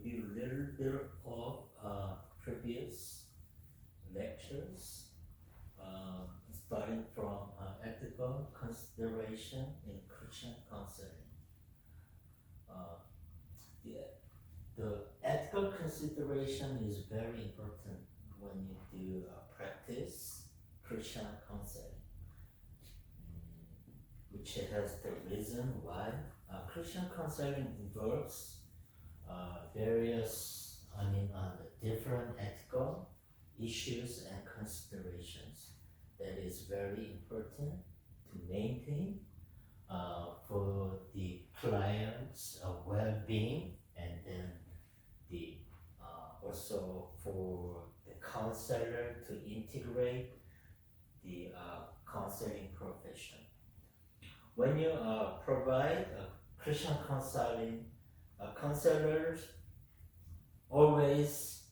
review a little bit of previous lectures, starting from ethical consideration in Christian counseling. The ethical consideration is very important when you do practice Christian counseling, which has the reason why Christian counseling involves various, different ethical issues and considerations that is very important to maintain for the client's well-being, and then the also for the counselor to integrate the counseling profession. When you provide Christian counseling, counselors always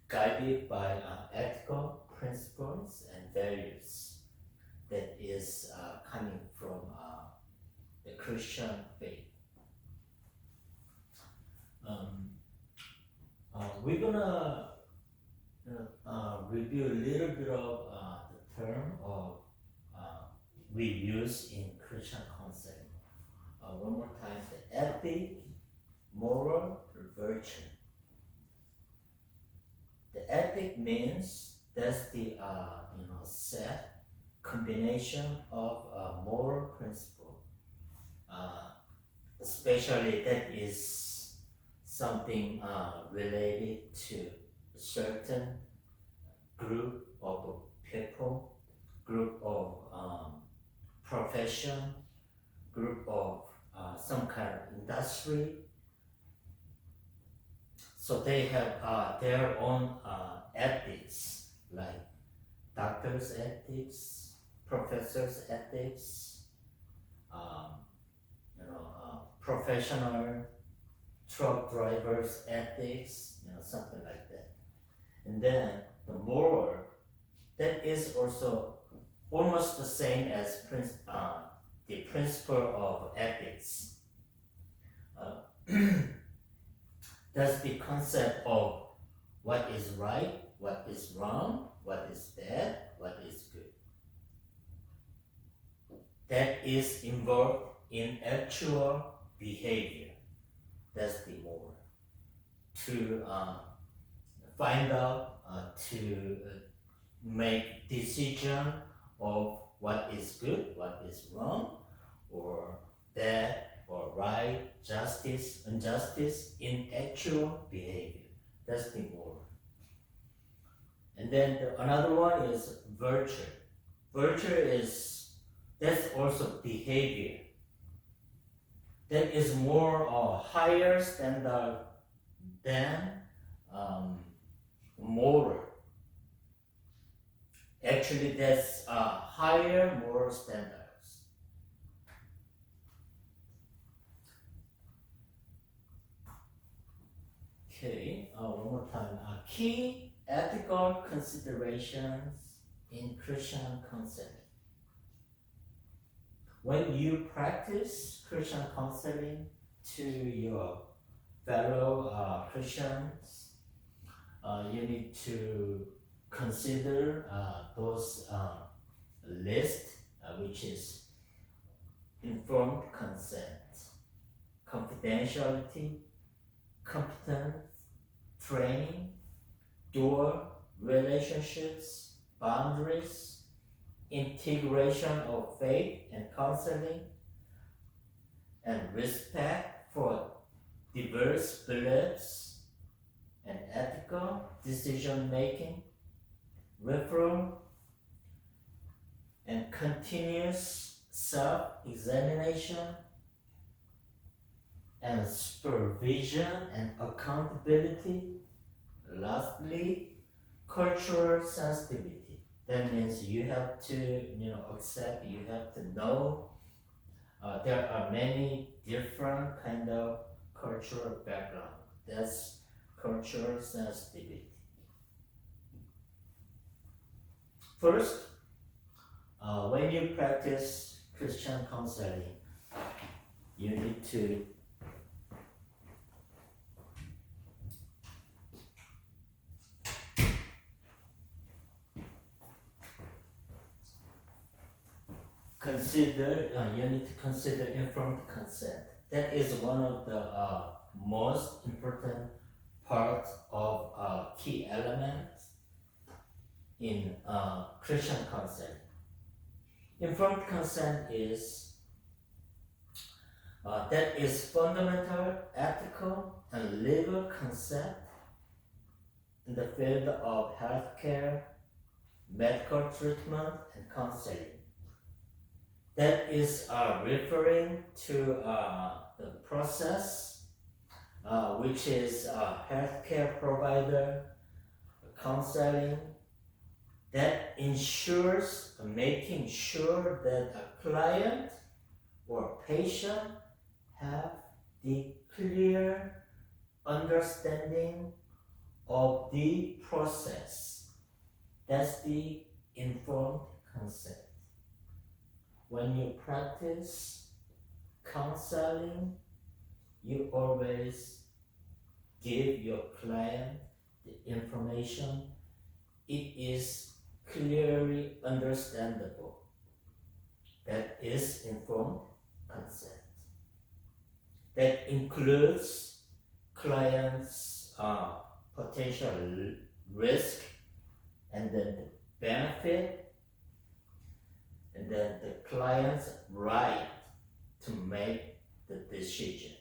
guided by ethical principles and values that is coming from the Christian faith. We're gonna review a little bit of the term of we use in Christian counseling. One more time, the ethic, moral, virtue. The ethic means that's the set combination of moral principle, especially that is something related to a certain group of people, group of profession, group of some kind of industry. So they have their own ethics, like doctors' ethics, professors' ethics, professional truck drivers' ethics, something like that. And then the moral, that is also almost the same as the principle of ethics. That's the concept of what is right, what is wrong, what is bad, what is good. That is involved in actual behavior. That's the moral. To find out, to make decision of what is good, what is wrong, or bad or right, justice, injustice in actual behavior. That's the moral. And then another one is virtue. Virtue that's also behavior. That is more higher standard than moral. Actually, that's higher moral standards. Okay, one more time. Key ethical considerations in Christian counseling. When you practice Christian counseling to your fellow Christians, you need to consider those list, which is informed consent, confidentiality, competence, training, dual relationships, boundaries, integration of faith and counseling, and respect for diverse beliefs, and ethical decision making, reform, and continuous self-examination, and supervision and accountability. Lastly, cultural sensitivity. That means you have to, accept, you have to know there are many different kind of cultural background. That's cultural sensitivity. First, when you practice Christian counseling, you need to you need to consider informed consent. That is one of the most important part of key elements in Christian counseling. Informed consent is that is fundamental, ethical, and legal consent in the field of healthcare, medical treatment, and counseling. That is referring to the process which is a healthcare provider, counseling, that ensures making sure that a client or patient have the clear understanding of the process. That's the informed consent. When you practice counseling, you always give your client the information. It is clearly understandable. That is informed consent. That includes client's potential risk, and then the benefit, and then the client's right to make the decision.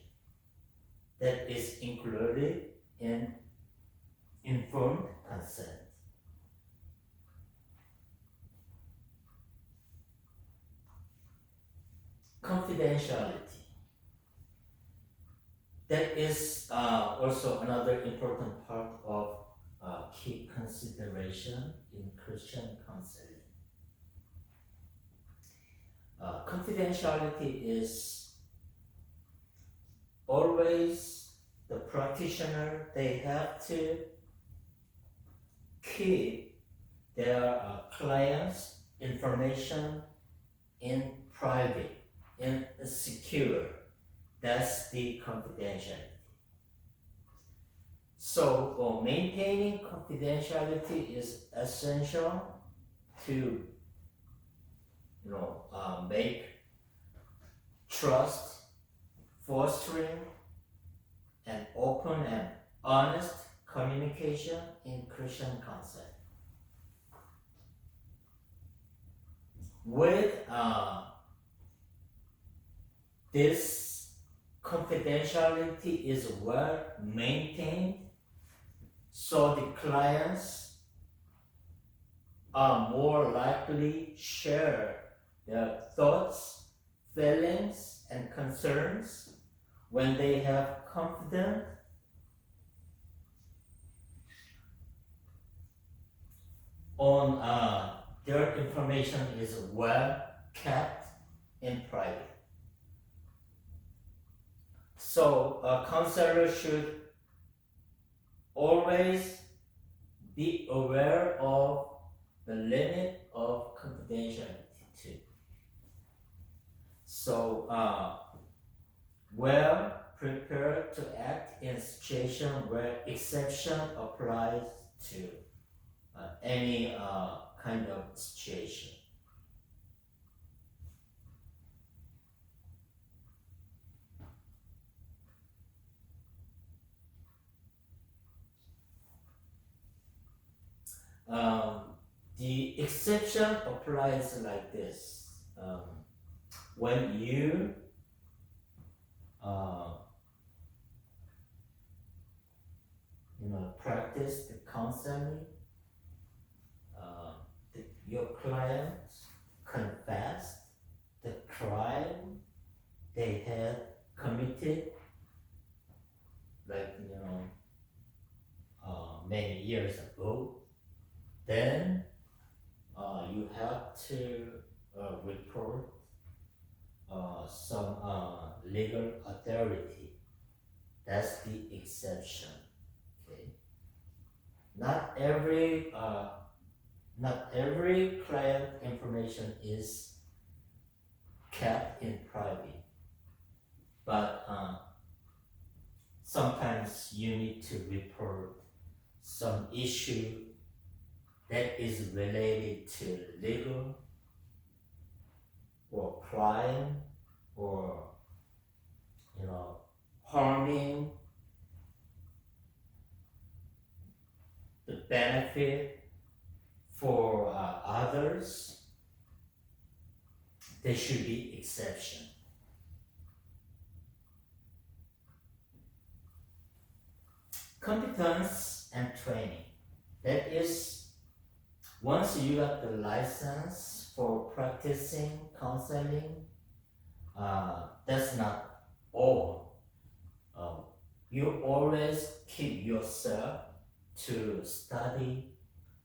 That is included in informed consent. Confidentiality. That is also another important part of key consideration in Christian counseling. Confidentiality is always the practitioner, they have to keep their clients' information in private, in secure. That's the confidentiality. So maintaining confidentiality is essential to make trust, fostering an open and honest communication in Christian counseling. With this confidentiality is well maintained, so the clients are more likely share their thoughts, feelings, and concerns when they have confidence on their information is well kept in private. So a counselor should always be aware of the limit of confidentiality too. So well prepared to act in situation where exception applies to any kind of situation. The exception applies like this. When you practice the counseling, your clients confessed the crime they had committed, many years ago, then you have to report some legal authority. That's the exception. Okay. Not every client information is kept in private, but sometimes you need to report some issue that is related to legal or crime or harming the benefit for others, there should be exception. Competence and training. That is, once you got the license for practicing counseling, that's not all. You always keep yourself to study,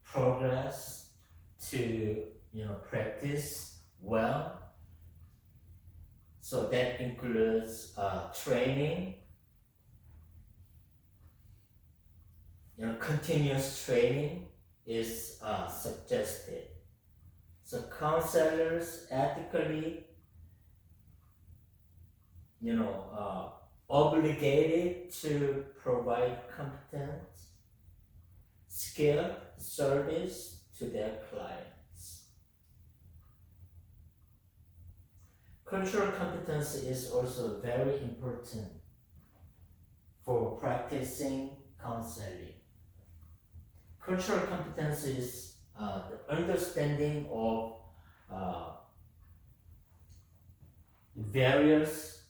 progress, to practice well. So that includes training. Continuous training is suggested. So counselors ethically, obligated to provide competent, skilled service to their clients. Cultural competence is also very important for practicing counseling. Cultural competence is the understanding of various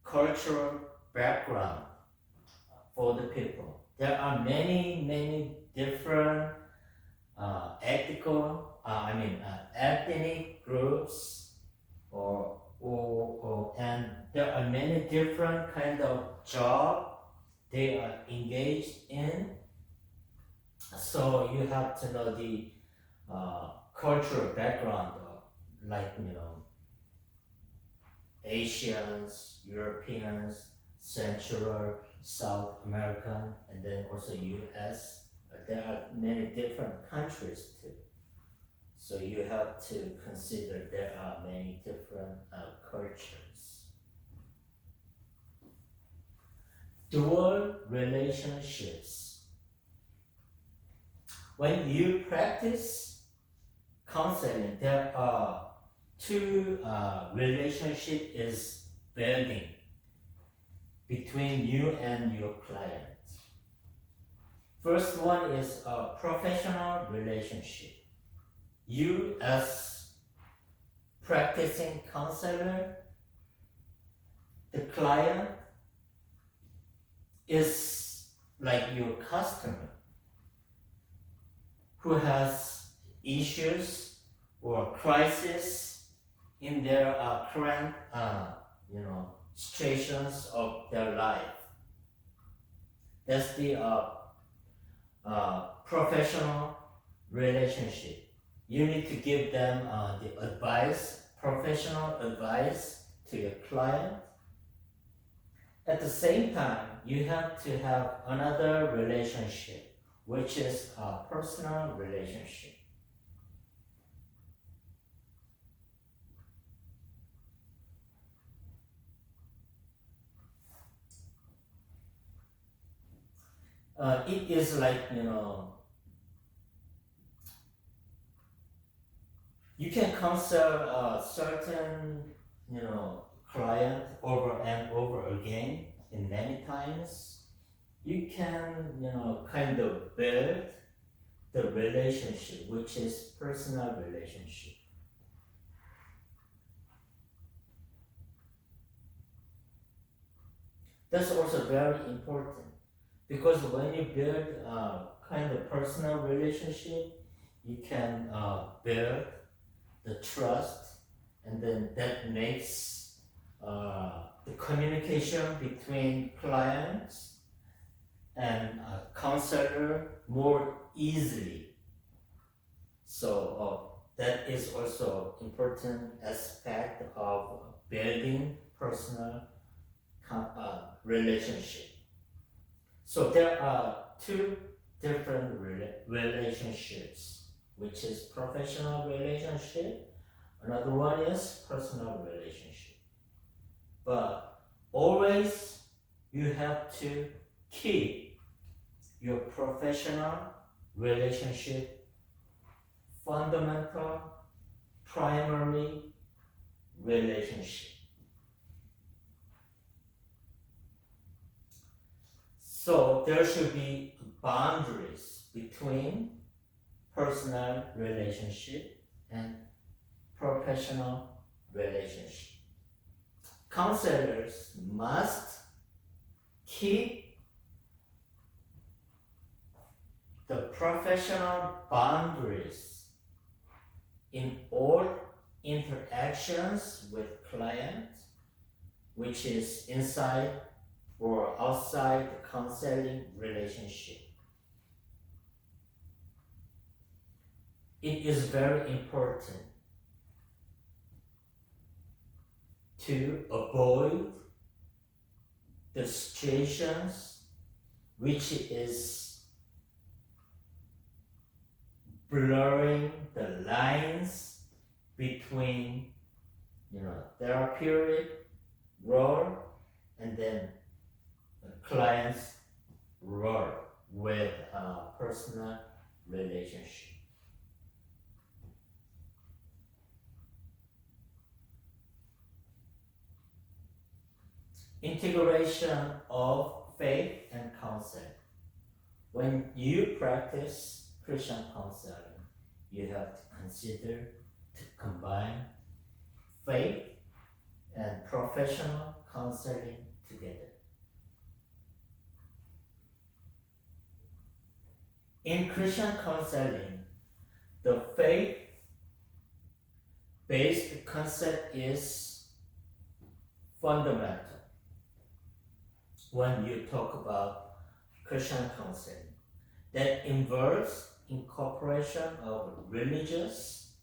cultural background for the people. There are many different ethnic groups, and there are many different kind of job they are engaged in. So you have to know the cultural background of, like Asians, Europeans, Central, South American, and then also US. There are many different countries too. So you have to consider there are many different cultures. Dual relationships. When you practice counseling, there are two relationship is building between you and your client. First one is a professional relationship. You as practicing counselor, the client is like your customer who has issues or crisis in their current situations of their life. That's the professional relationship. You need to give them the advice, professional advice to your client. At the same time, you have to have another relationship, which is a personal relationship. It is like, you can counsel a certain, client over and over again in many times. You can, kind of build the relationship, which is personal relationship. That's also very important, because when you build a kind of personal relationship, you can build the trust, and then that makes the communication between clients and counselor more easily. So that is also important aspect of building personal relationship. So there are two different relationships, which is professional relationship. Another one is personal relationship. But always you have to keep your professional relationship fundamental, primary, relationship. So there should be boundaries between personal relationship and professional relationship. Counselors must keep the professional boundaries in all interactions with clients, which is inside or outside the counseling relationship. It is very important to avoid the situations which is blurring the lines between therapeutic role and then the client's role with a personal relationship. Integration of faith and counseling. When you practice Christian counseling, you have to consider to combine faith and professional counseling together. In Christian counseling, the faith-based concept is fundamental when you talk about Christian counseling. That involves incorporation of religious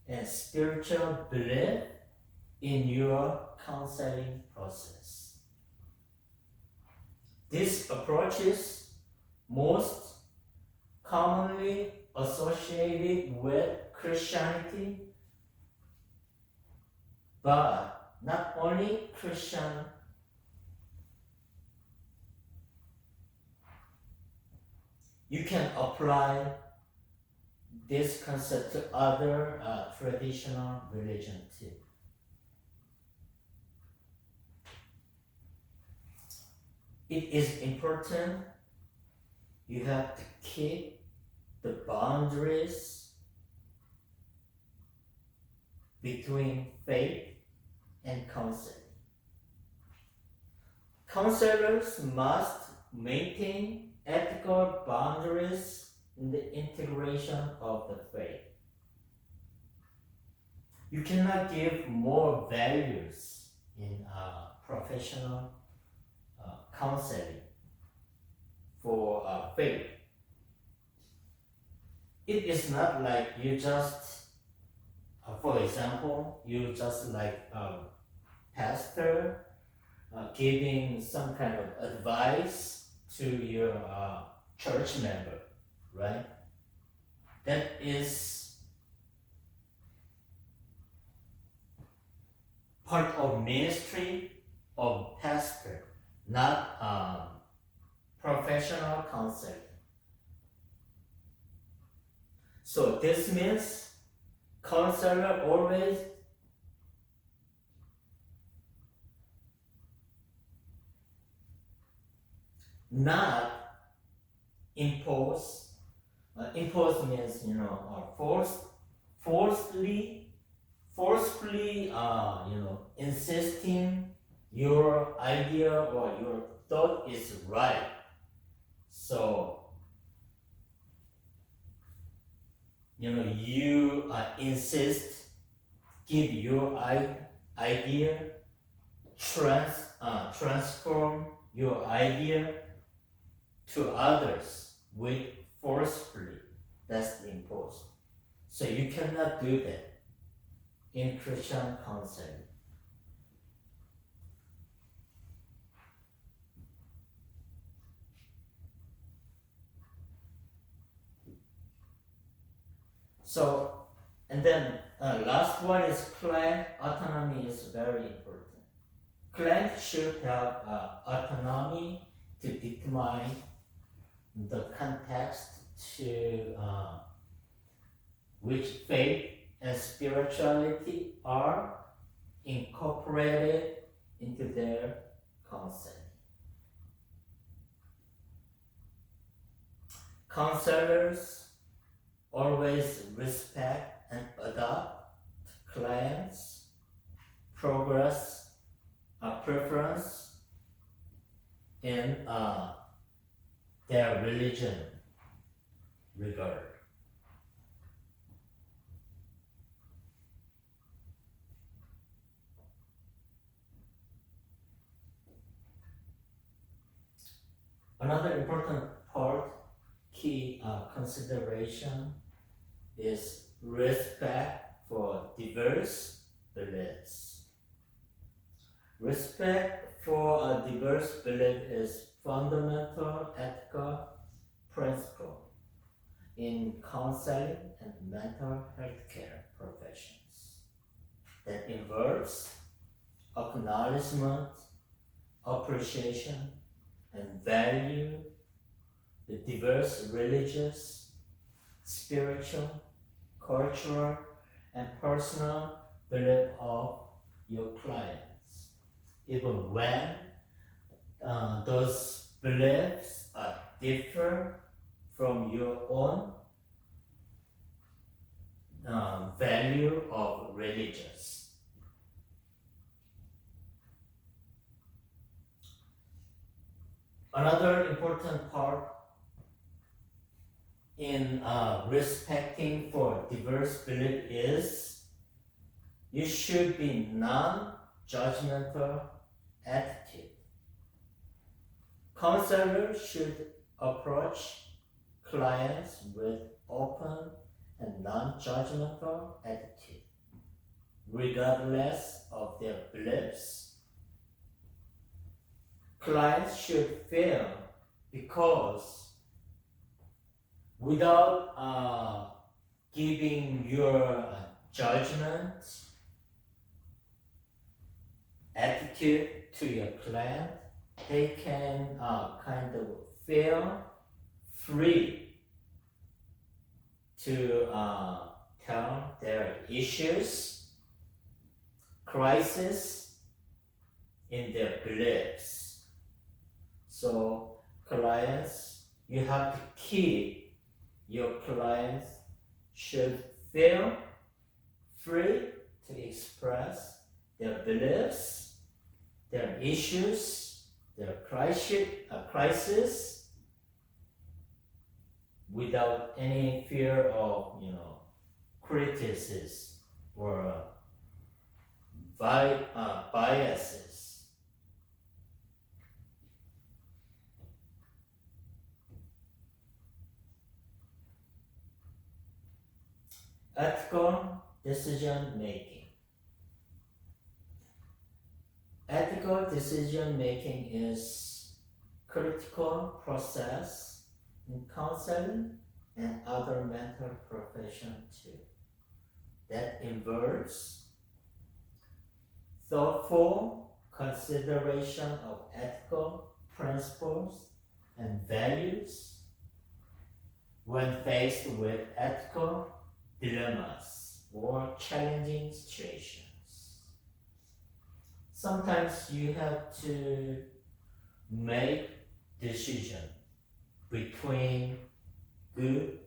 and spiritual belief in your counseling process. This approach is most commonly associated with Christianity, but not only Christian. You can apply this concept to other traditional religion too. It is important you have to keep the boundaries between faith and counseling. Counselors must maintain ethical boundaries in the integration of the faith. You cannot give more values in professional counseling for faith. It is not like you just, for example, you just like a pastor giving some kind of advice to your church member, right? That is part of ministry of pastor, not professional counseling. So this means counselor always not impose. Impose means forcefully insisting your idea or your thought is right. So you insist, give your idea, transform your idea to others with forcefully. That's the impose. So you cannot do that in Christian counseling. So, and then last one is client autonomy is very important. Client should have autonomy to determine the context to which faith and spirituality are incorporated into their counseling. Counselors always respect and adopt clients' preference in their religion regard. Another important part, key consideration is respect for diverse beliefs. Respect for a diverse belief is fundamental ethical principle in counseling and mental health care professions that involves acknowledgement, appreciation, and value the diverse religious, spiritual, cultural, and personal belief of your clients, even when those beliefs are different from your own value of religious. Another important part in respecting for diverse belief is you should be non-judgmental attitude. Counselors should approach clients with open and non-judgmental attitude, regardless of their beliefs. Clients should feel because without giving your judgment attitude to your client, they can kind of feel free to tell their issues, crisis in their beliefs. So clients, you have to keep your clients should feel free to express their beliefs, their issues, their crisis without any fear of criticism or biases. Ethical decision making. Ethical decision making is critical process in counseling and other mental professions too. That involves thoughtful consideration of ethical principles and values when faced with ethical dilemmas or challenging situations. Sometimes you have to make decision between good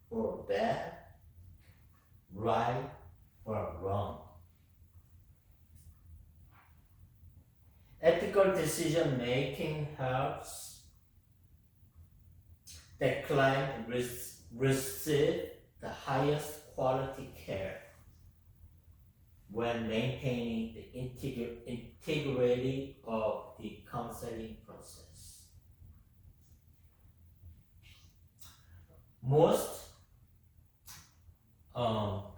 or bad, right or wrong. Ethical decision making helps the client receive the highest quality care when maintaining the integrity of the counseling process. Most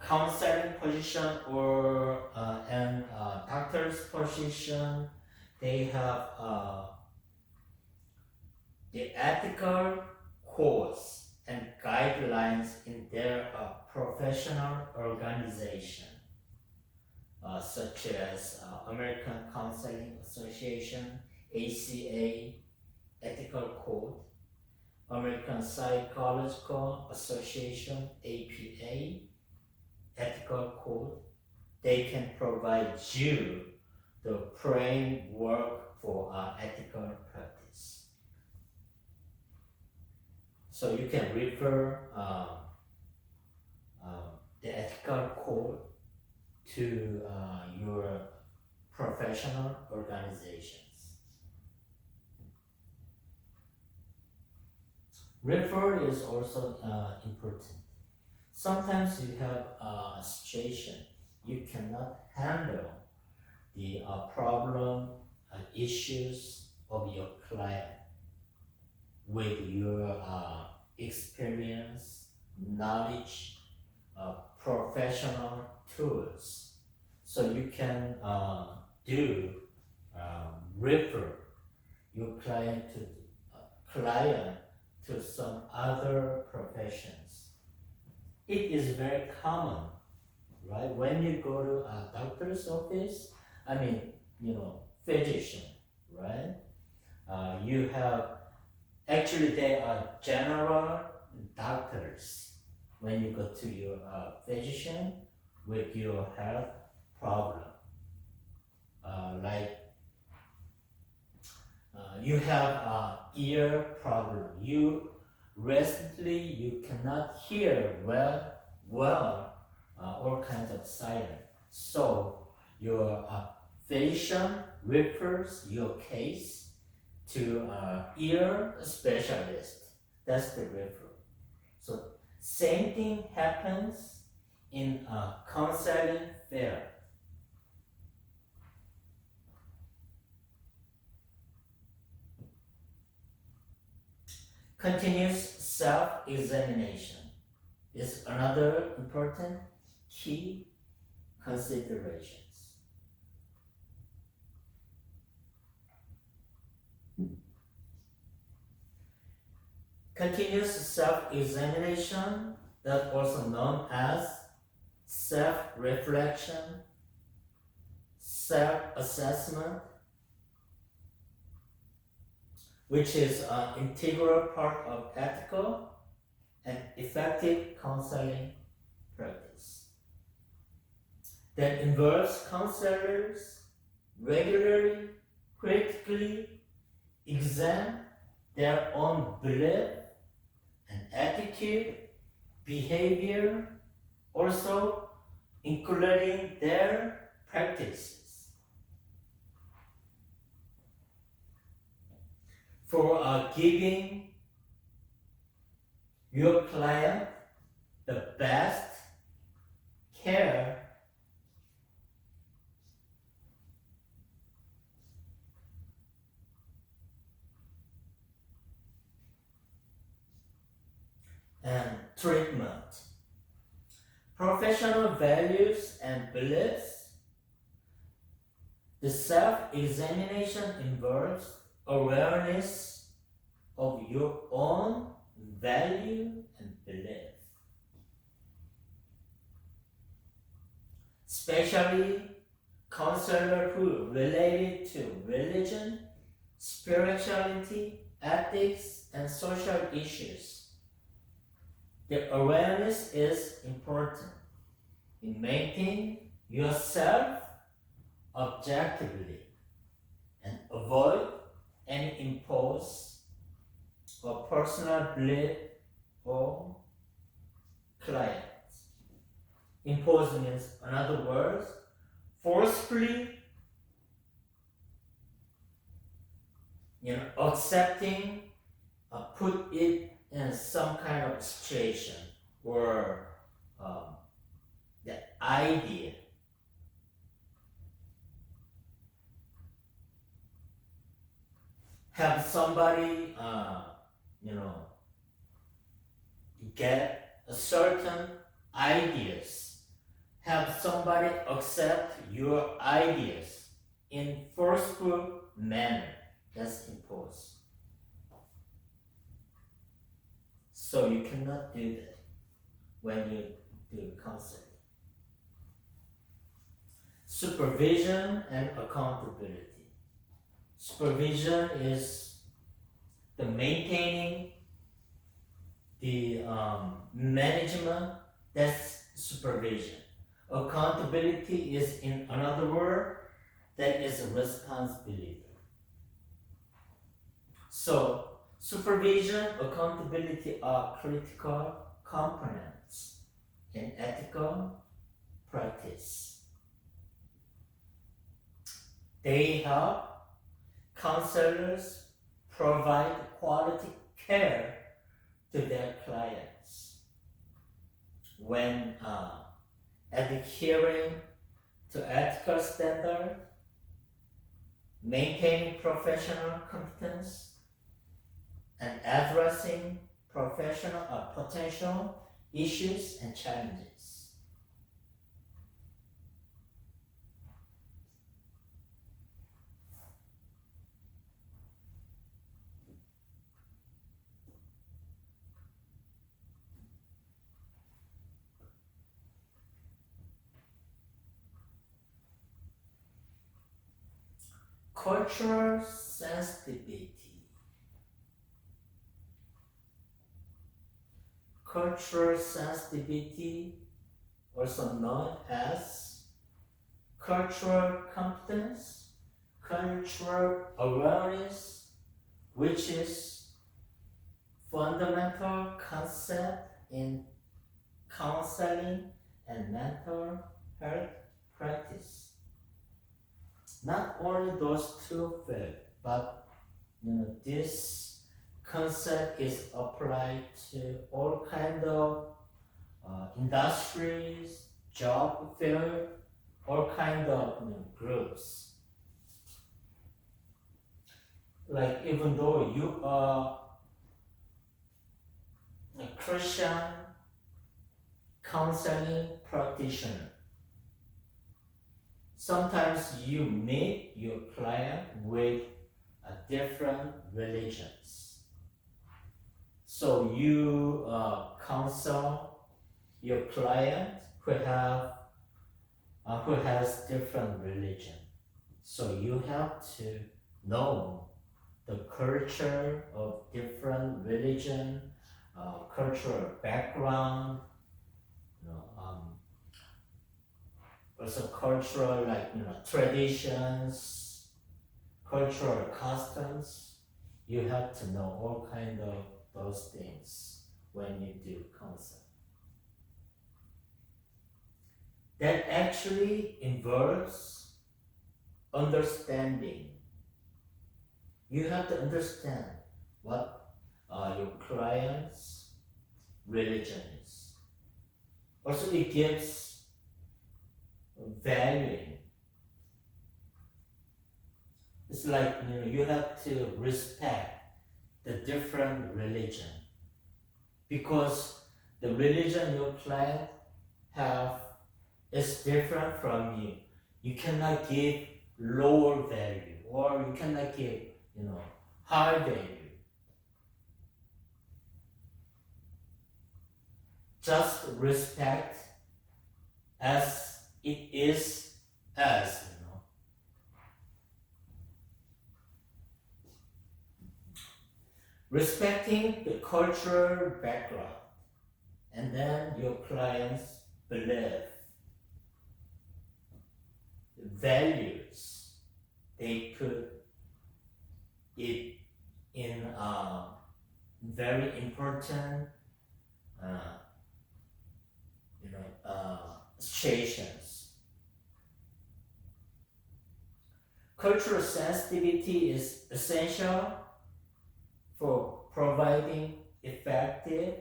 counseling position or and doctor's position, they have the ethical codes and guidelines in their professional organization, such as American Counseling Association, ACA, Ethical Code, American Psychological Association, APA, Ethical Code, they can provide you the framework for ethical practice. So you can refer the ethical code to your professional organizations. Refer is also important. Sometimes you have a situation you cannot handle the problem issues of your client with your experience, knowledge, professional tools. So you can refer your client to some other professions. It is very common, right? When you go to a doctor's office, physician, right? You have, actually they are general doctors when you go to your physician with your health problem. You have ear problem. Recently you cannot hear well, all kinds of silence. So your physician refers your case to ear specialist. That's the referral. So same thing happens in counseling fair. Continuous self-examination is another important key considerations. Continuous self-examination, that's also known as self-reflection, self-assessment, which is an integral part of ethical and effective counseling practice that involves counselors regularly, critically examine their own belief and attitude, behavior, also including their practices. For giving your client the best care and treatment. Professional values and beliefs. The self-examination involves awareness of your own value and belief, especially counselors who related to religion, spirituality, ethics, and social issues. The awareness is important in maintaining yourself objectively and avoid any impose or personal belief or clients. Impose means, in other words, forcefully accepting, put it in some kind of situation or the idea. Have somebody, get a certain ideas. Have somebody accept your ideas in forceful manner. That's imposed. So you cannot do that when you do counseling. Supervision and accountability. Supervision is the maintaining the management, that's supervision. Accountability is, in another word, that is responsibility. So, supervision, accountability are critical components in ethical practice. They help counselors provide quality care to their clients when adhering to ethical standards, maintaining professional competence, and addressing potential issues and challenges. Cultural sensitivity. Cultural sensitivity, also known as cultural competence, cultural awareness, which is fundamental concept in counseling and mental health practice. Not only those two facts, but this concept is applied to all kind of industries, job field, all kind of groups. Like even though you are a Christian counseling practitioner, sometimes you meet your client with different religions. So you counsel your client who has different religion. So you have to know the culture of different religion, cultural background, also cultural traditions, cultural customs. You have to know all kind of those things when you do counseling. That actually involves understanding. You have to understand what your client's religion is. Also, it gives valuing. It's like you have to respect the different religion, because the religion your client have is different from you. You cannot give lower value, or you cannot give high value. Just respect as it is as. Respecting the cultural background, and then your clients' belief, values, they put it in very important situations. Cultural sensitivity is essential for providing effective,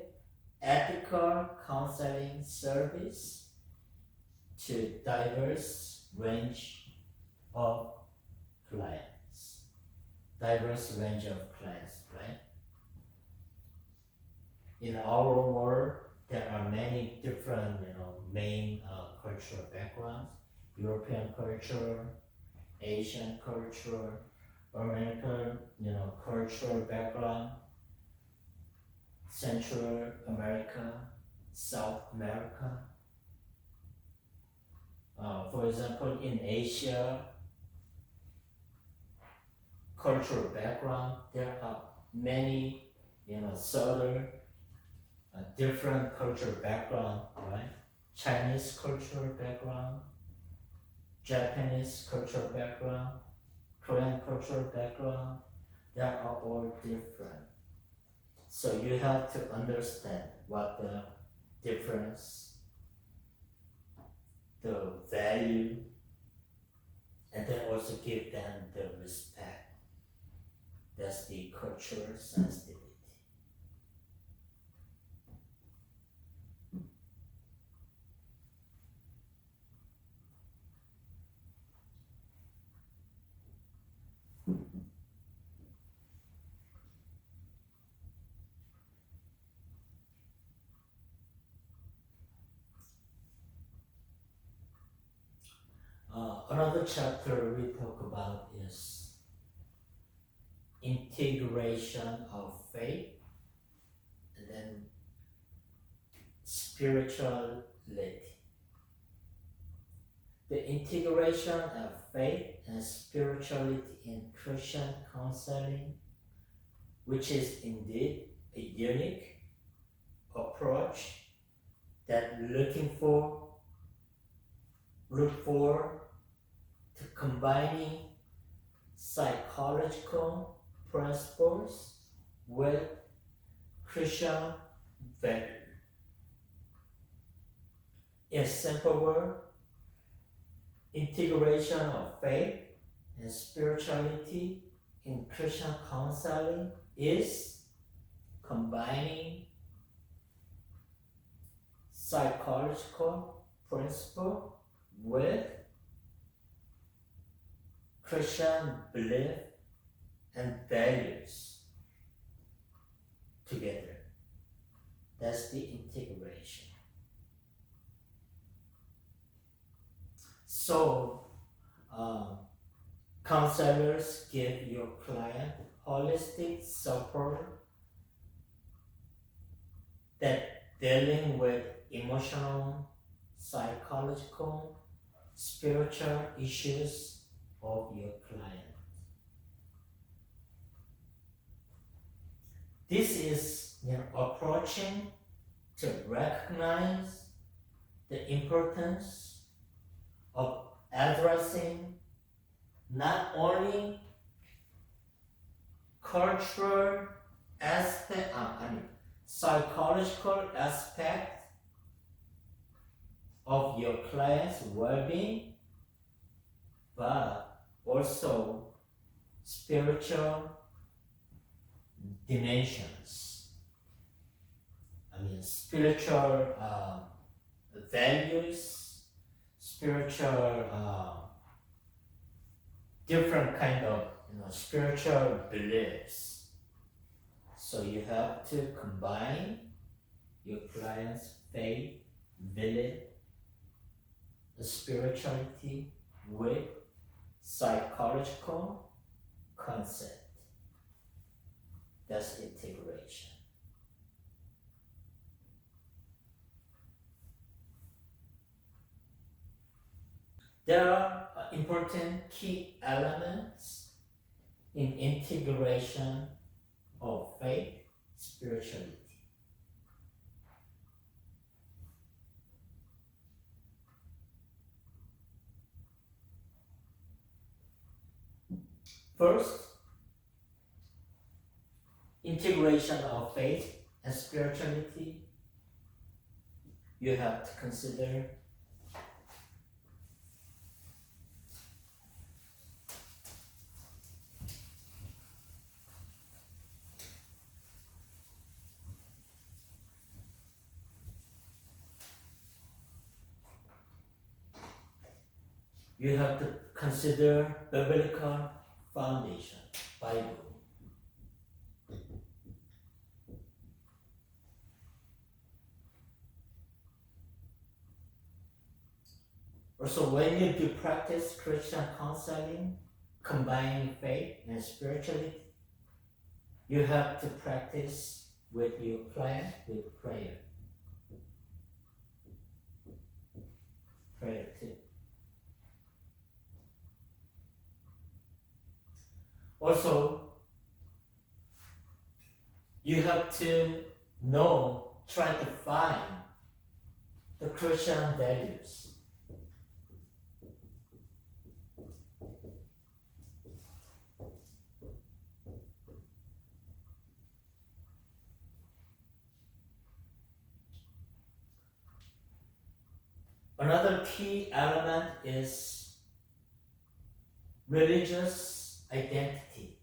ethical counseling service to diverse range of clients. Diverse range of clients, right? In our world, there are many different, main cultural backgrounds: European culture, Asian culture, American, cultural background, Central America, South America. For example, in Asia, cultural background, there are many, subtle, different cultural background, right? Chinese cultural background, Japanese cultural background, Korean cultural background, they are all different. So you have to understand what the difference, the value, and then also give them the respect. That's the cultural sensitivity. Another chapter we talk about is integration of faith and then spirituality. The integration of faith and spirituality in Christian counseling, which is indeed a unique approach that look for to combining psychological principles with Christian value. In simple words, integration of faith and spirituality in Christian counseling is combining psychological principle with Christian belief and values together. That's the integration. So, counselors give your client holistic support that dealing with emotional, psychological, spiritual issues of your client. This is approaching to recognize the importance of addressing not only cultural aspect, psychological aspect of your client's well-being, but also spiritual dimensions. Spiritual values, spiritual different kind of spiritual beliefs. So you have to combine your client's faith, belief, spirituality with psychological concept. That's integration. There are important key elements in integration of faith, spirituality. First, integration of faith and spirituality, you have to consider biblical foundation, Bible. Also, when you do practice Christian counseling, combining faith and spirituality, you have to practice with your client with prayer. Prayer too. Also, you have to try to find the Christian values. Another key element is religious identity.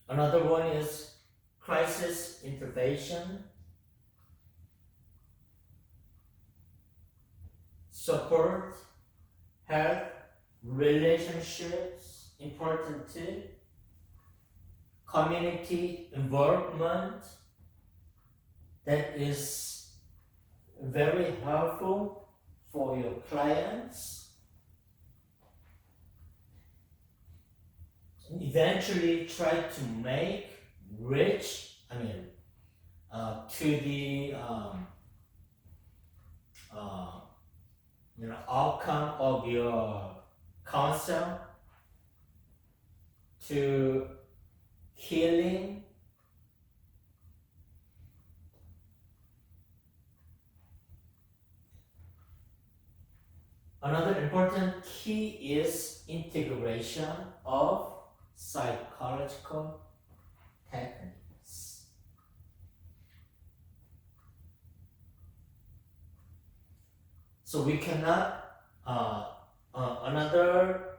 Another one is crisis intervention, support, health, relationships, important too, community involvement, that is very helpful for your clients. Eventually try to make rich, to the outcome of your counsel, to healing, another important key is integration of psychological techniques. So we cannot, another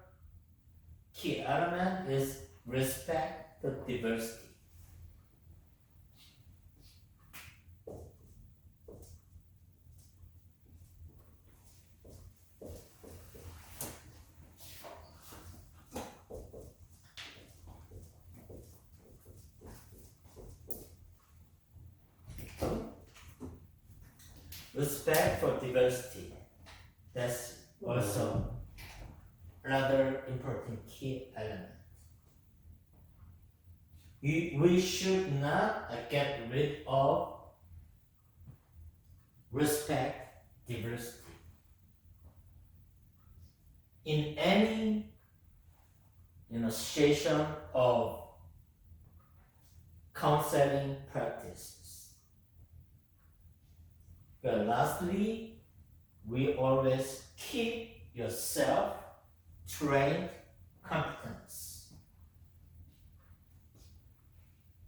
key element is respect the diversity. Respect for diversity, that's also another important key element. We should not get rid of respect diversity in any situation of counseling practices. But lastly, we always keep yourself trained competence.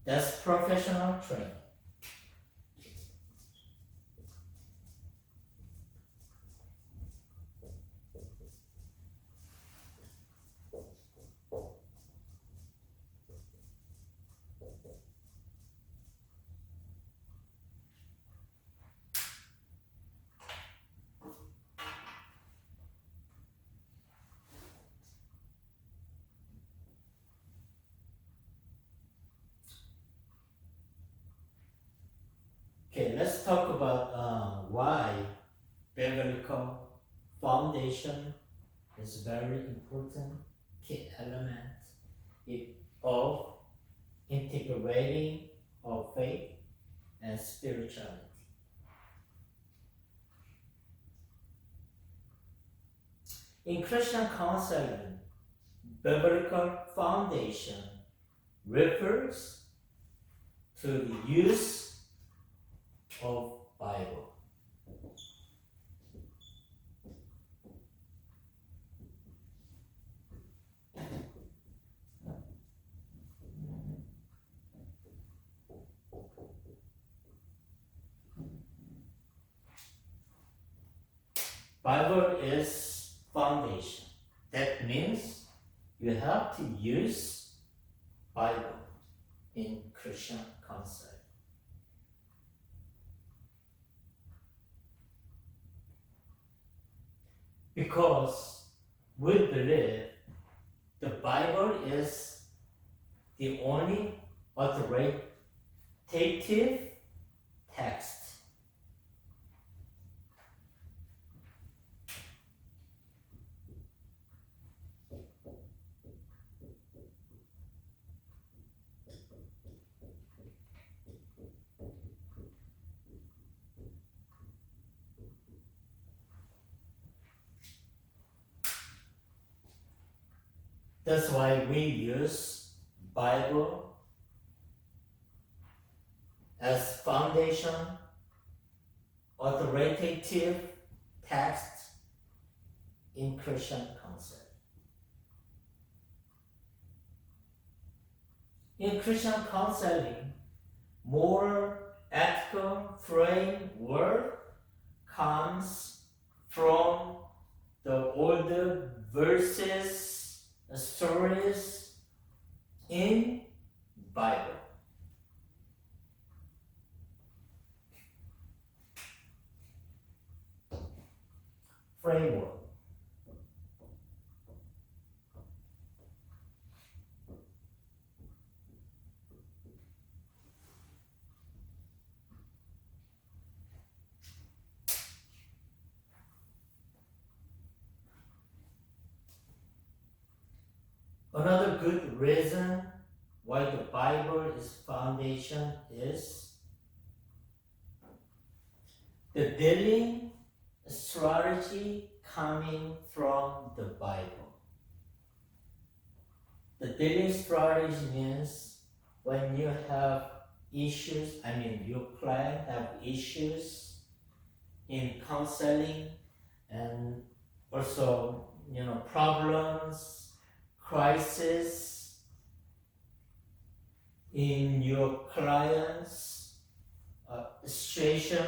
That's professional training. Okay, let's talk about why biblical foundation is very important key element of integrating of faith and spirituality. In Christian counseling, biblical foundation refers to the use of Bible. Bible is foundation. That means you have to use Bible in Christian counseling. Because we believe the Bible is the only authoritative text. That's why we use Bible as foundation, authoritative text in Christian counseling. In Christian counseling, moral, ethical framework comes from the older verses, stories in Bible. Framework. Another good reason why the Bible is foundation is the dealing strategy coming from the Bible. The dealing strategy means when you have issues, your client have issues in counseling and also, problems, crisis in your client's situation.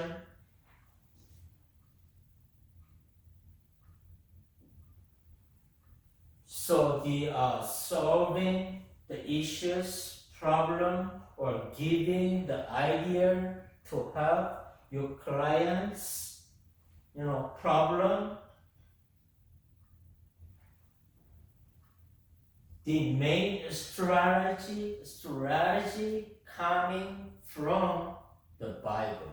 So the solving the issues, problem, or giving the idea to help your clients, problem. The main strategy coming from the Bible.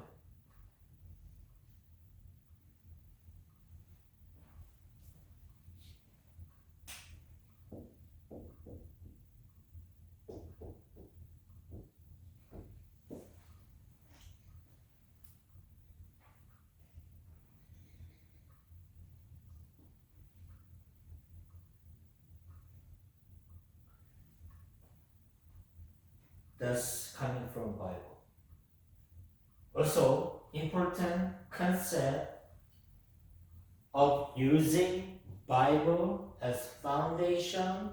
That's coming from Bible. Also, important concept of using Bible as foundation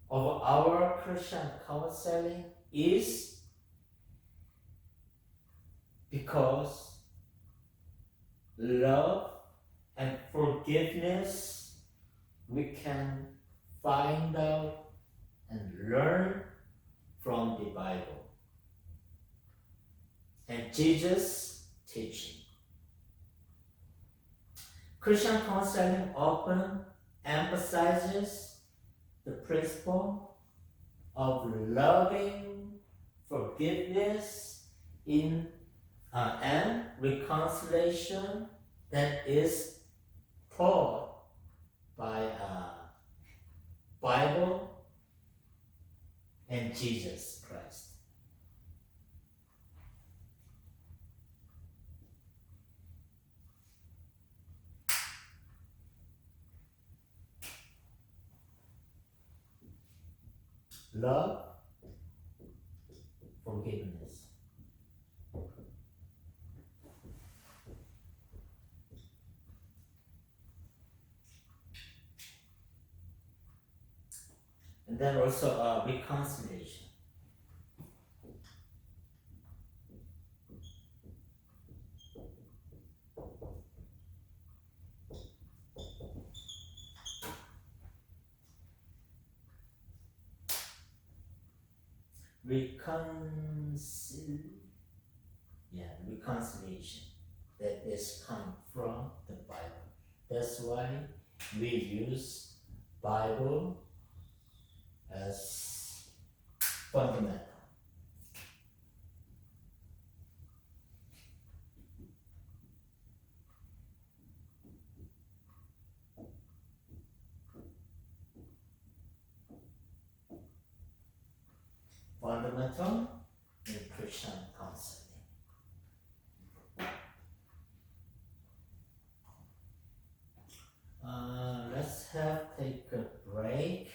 of our Christian counseling is because love and forgiveness we can find out and learn from the Bible and Jesus' teaching. Christian counseling often emphasizes the principle of loving forgiveness and reconciliation that is taught by Bible and Jesus Christ. Love, forgiveness. And then also reconciliation. Reconciliation that is come from the Bible. That's why we use Bible as fundamental. Fundamental in Christian counseling. Let's take a break.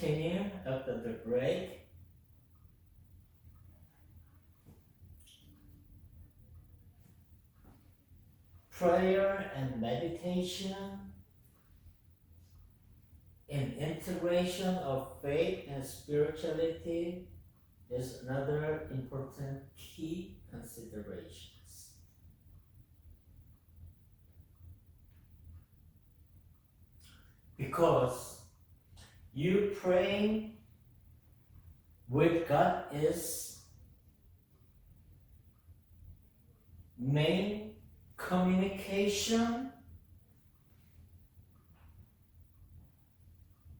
continue after the break. Prayer and meditation in integration of faith and spirituality is another important key considerations. Because you praying with God is main communication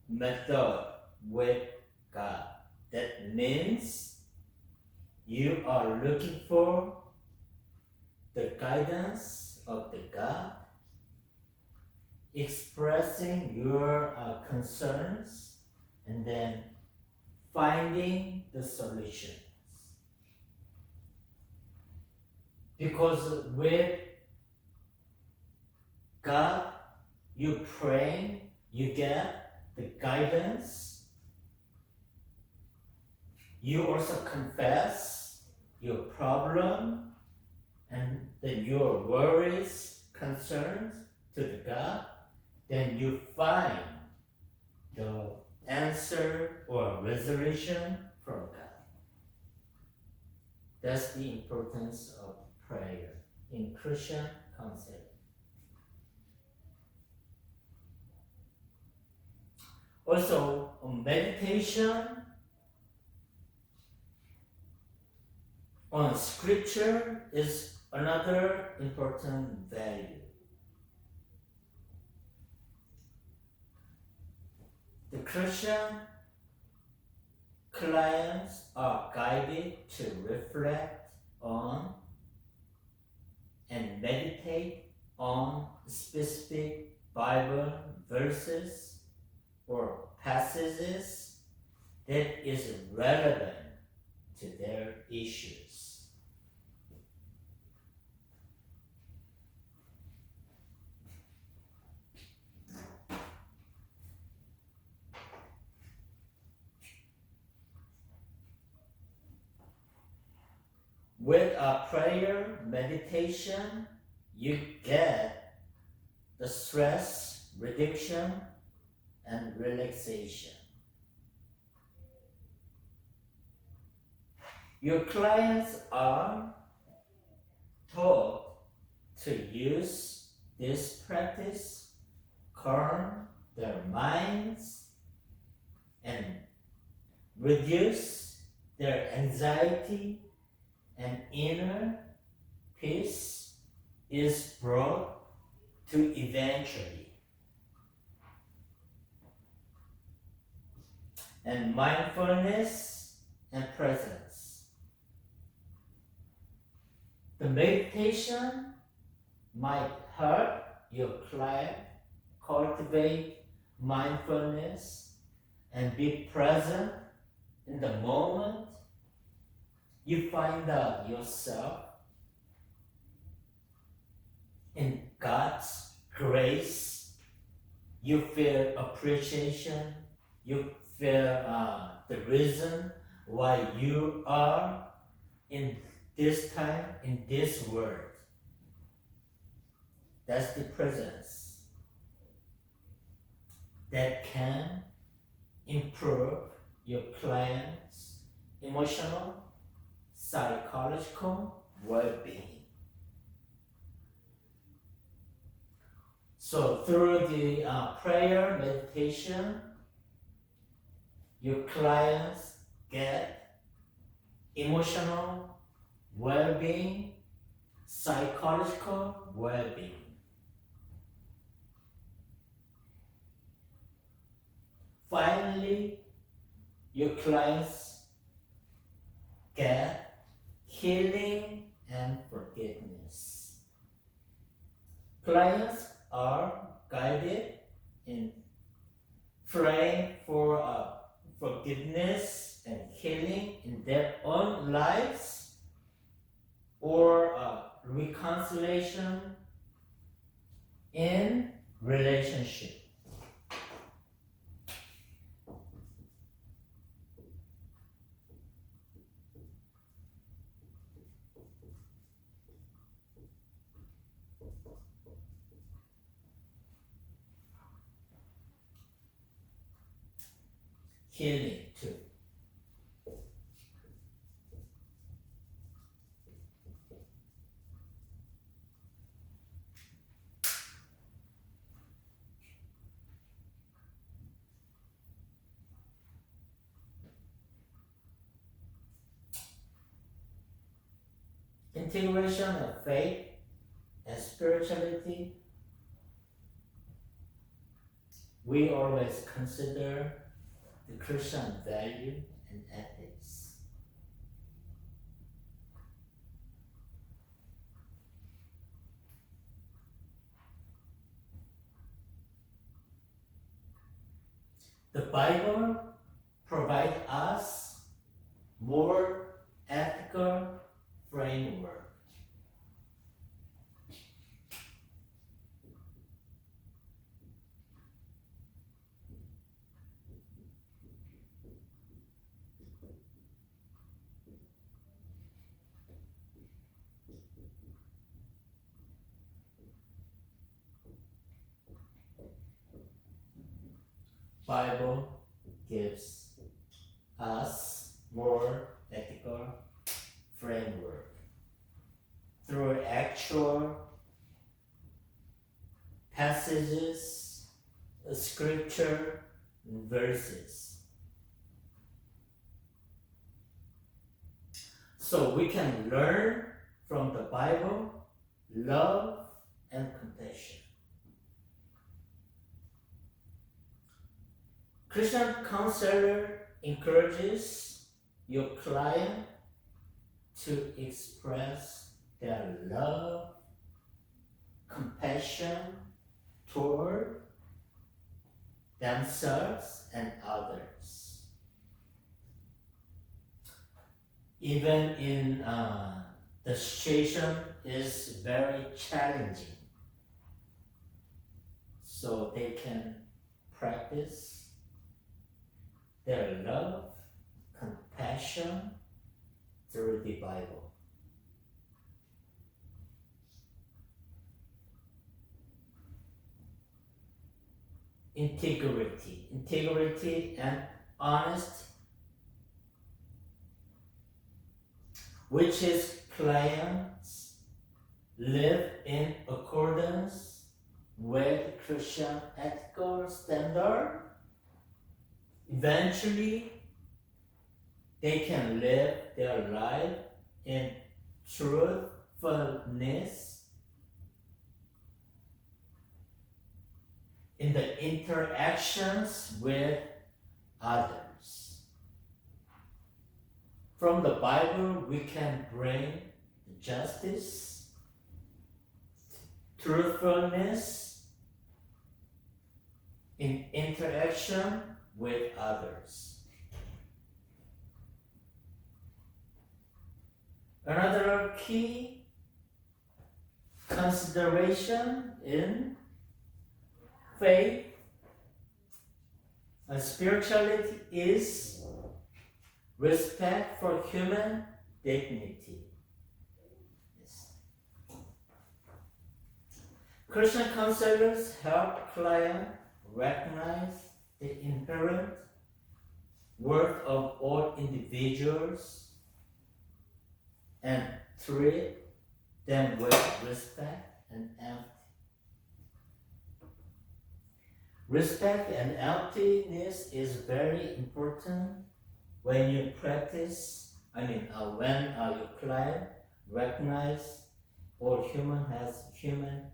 method with God. That means you are looking for the guidance of the God, expressing your concerns, and then finding the solutions. Because with God, you pray, you get the guidance. You also confess your problem and then your worries, concerns to the God. Then you find the answer or resolution from God. That's the importance of prayer in Christian concept. Also, meditation on scripture is another important value. The Christian clients are guided to reflect on and meditate on specific Bible verses or passages that is relevant to their issues. With a prayer meditation, you get the stress reduction and relaxation. Your clients are taught to use this practice, calm their minds, and reduce their anxiety, and inner peace is brought to eventually. And mindfulness and presence. The meditation might help your client cultivate mindfulness and be present in the moment you find out yourself in God's grace. You feel appreciation. You feel the reason why you are in this time, in this world. That's the presence that can improve your client's emotional, psychological well-being. So through the prayer meditation, your clients get emotional well-being, psychological well-being. Finally, your clients get healing and forgiveness. Clients are guided in praying for forgiveness and healing in their own lives, or reconciliation in relationship. healing too. Integration of faith and spirituality. We always consider the Christian value and ethics. The Bible provides us more ethical framework. Bible gives us more ethical framework through actual passages, scripture verses. So we can learn from the Bible love and compassion. Christian counselor encourages your client to express their love, compassion toward themselves and others. Even in the situation is very challenging, so they can practice their love, compassion through the Bible. Integrity and honesty, which is clients live in accordance with Christian ethical standard. Eventually, they can live their life in truthfulness in the interactions with others. From the Bible, we can bring justice, truthfulness in interaction with others. Another key consideration in faith and spirituality is respect for human dignity. Yes. Christian counselors help clients recognize the inherent worth of all individuals and treat them with respect and empathy. Respect and emptiness is very important when you practice, when your client recognize all human has human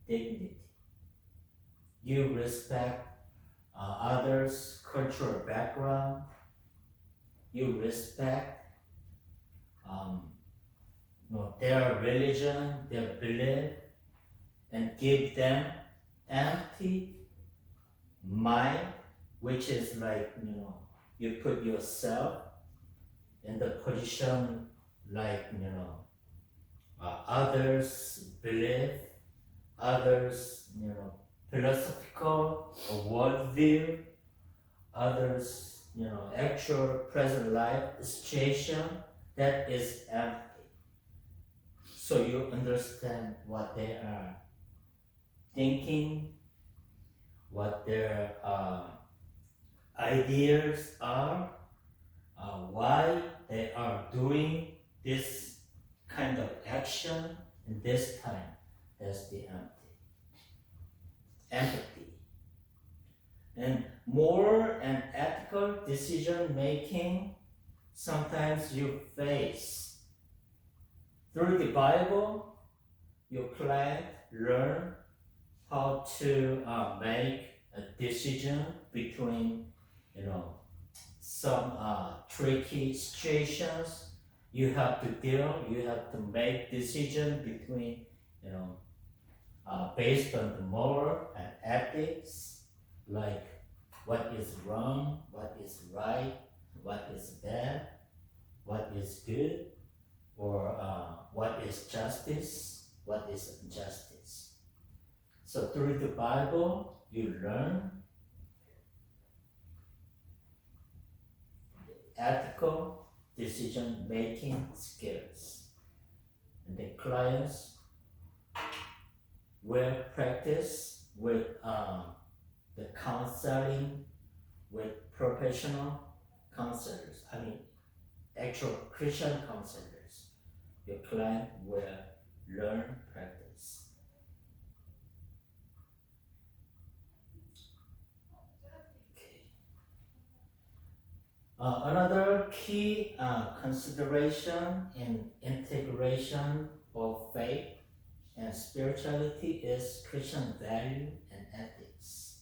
dignity. You respect others' cultural background. You respect their religion, their belief, and give them empty mind, which is like, you put yourself in the position like, others' belief, others, philosophical or worldview, others, actual present life situation that is empty. So you understand what they are thinking, what their ideas are, why they are doing this kind of action in this time. That's the empathy. And moral and ethical decision making, sometimes you face. Through the Bible, your client learn how to make a decision between, some tricky situations. You have to make decision between, based on the moral and ethics, like what is wrong, what is right, what is bad, what is good, or what is justice, what is injustice. So through the Bible, you learn ethical decision-making skills. And the clients will practice with the counseling with professional counselors. Actual Christian counselors. Your client will learn practice. Okay. Another key consideration in integration of faith and spirituality is Christian value and ethics.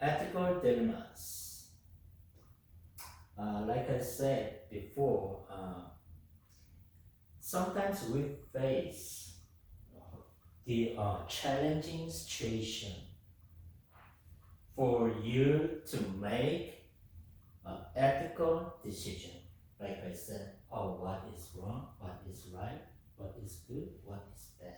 Ethical dilemmas. Like I said before, sometimes we face the challenging situation for you to make an ethical decision. Like I said, what is wrong, what is right, what is good, what is bad.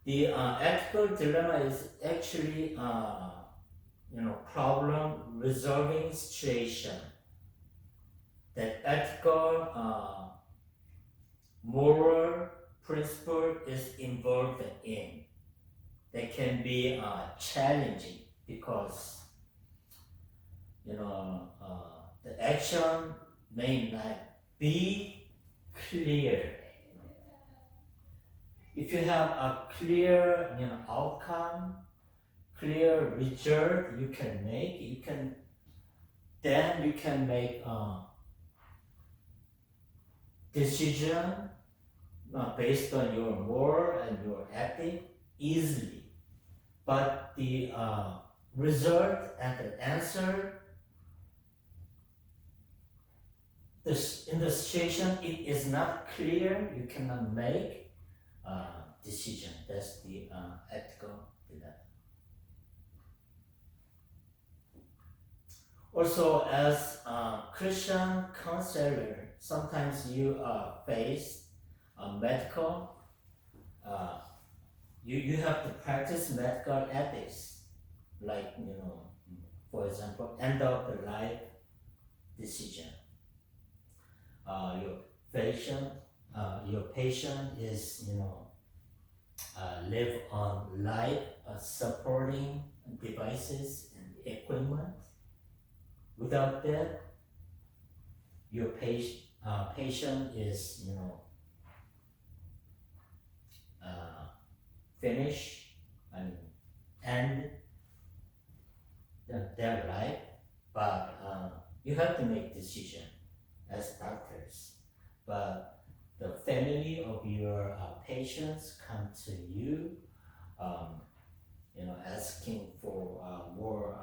The ethical dilemma is actually, problem resolving situation that ethical, moral principle is involved in. They can be challenging because, the action may not be clear. If you have a clear, outcome, clear result you can make, you can make a decision based on your moral and your ethic easily. But the result and the answer, in the situation it is not clear, you cannot make decision. That's the ethical dilemma. Also, as a Christian counselor, sometimes you face medical. You have to practice medical ethics, like for example, end of the life decision. Your patient is live on life supporting devices and equipment. Without that, your patient is finish end their life, but you have to make decision as doctors. But the family of your patients come to you, asking for more,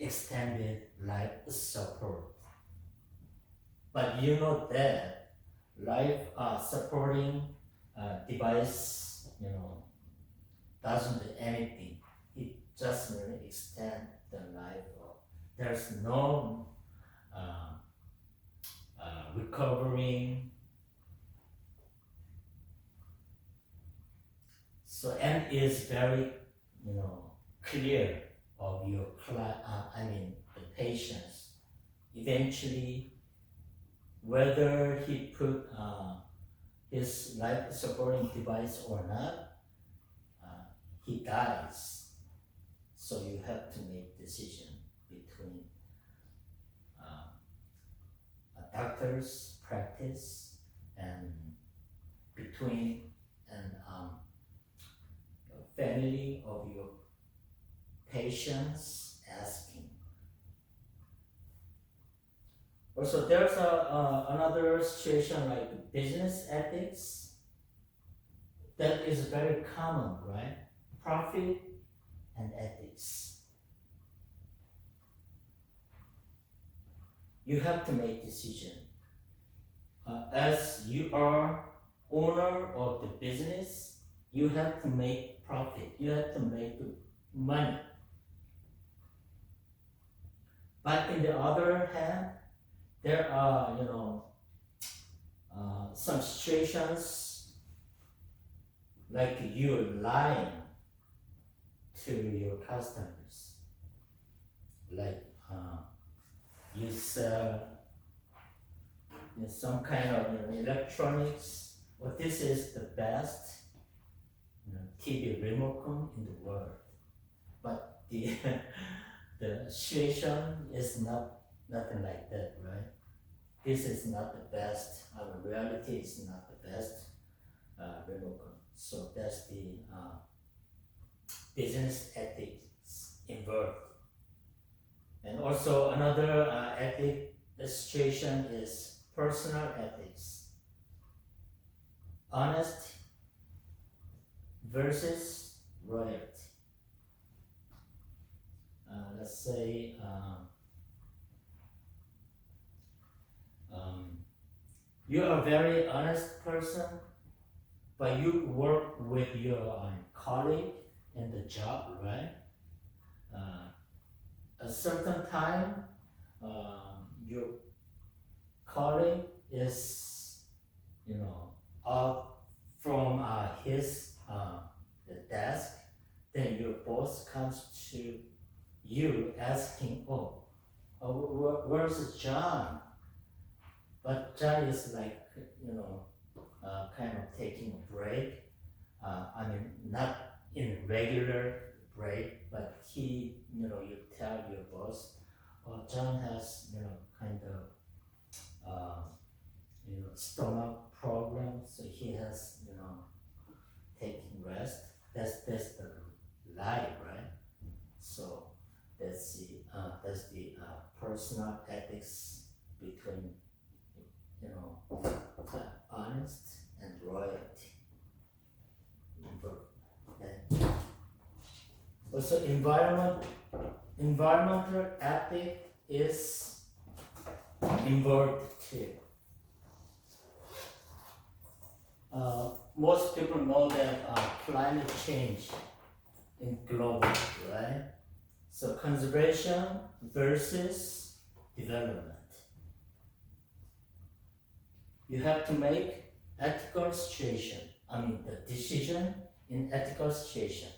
extended life support. But you know that life supporting device, doesn't do anything. It just merely extend the life. There's no recovering. So M is very, clear of your the patient's eventually, whether he put his life supporting device or not, he dies. So you have to make decision between a doctor's practice and between an family of your patients asking. Also, there's another situation like business ethics that is very common, right? Profit and ethics. You have to make decision. As you are owner of the business, you have to make profit. You have to make money. But in the other hand, there are, some situations like you're lying to your customers, like you sell some kind of electronics. Well, this is the best TV remote in the world, but the the situation is nothing like that, right? This is not the best. Our reality is not the best remote. So that's the business ethics involved. And also another ethic situation is personal ethics. Honesty versus royalty. Let's say you are a very honest person, but you work with your colleague in the job, right? A certain time, your colleague is, up from his the desk, then your boss comes to you asking, where's John? But John is like, kind of taking a break. Not in regular break, but he, you tell your boss, John has, kind of, stomach problem, so he has, taking rest. That's the lie, right? So that's the personal ethics between, honest and royalty. And also environmental ethic is involved too. Most people know that climate change in global, right? So conservation versus development. You have to make ethical situation, the decision in ethical situation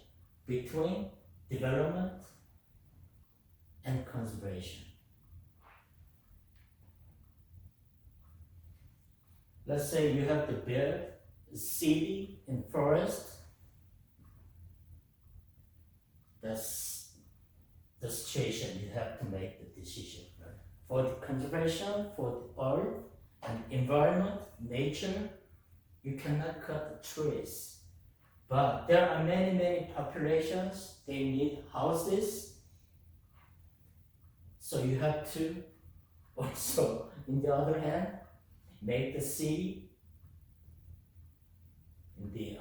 between development and conservation. Let's say you have to build a city in forest. That's the situation you have to make the decision, right? For the conservation, for the earth and environment, nature, you cannot cut the trees. But there are many populations, they need houses. So you have to also, in the other hand, make the city in the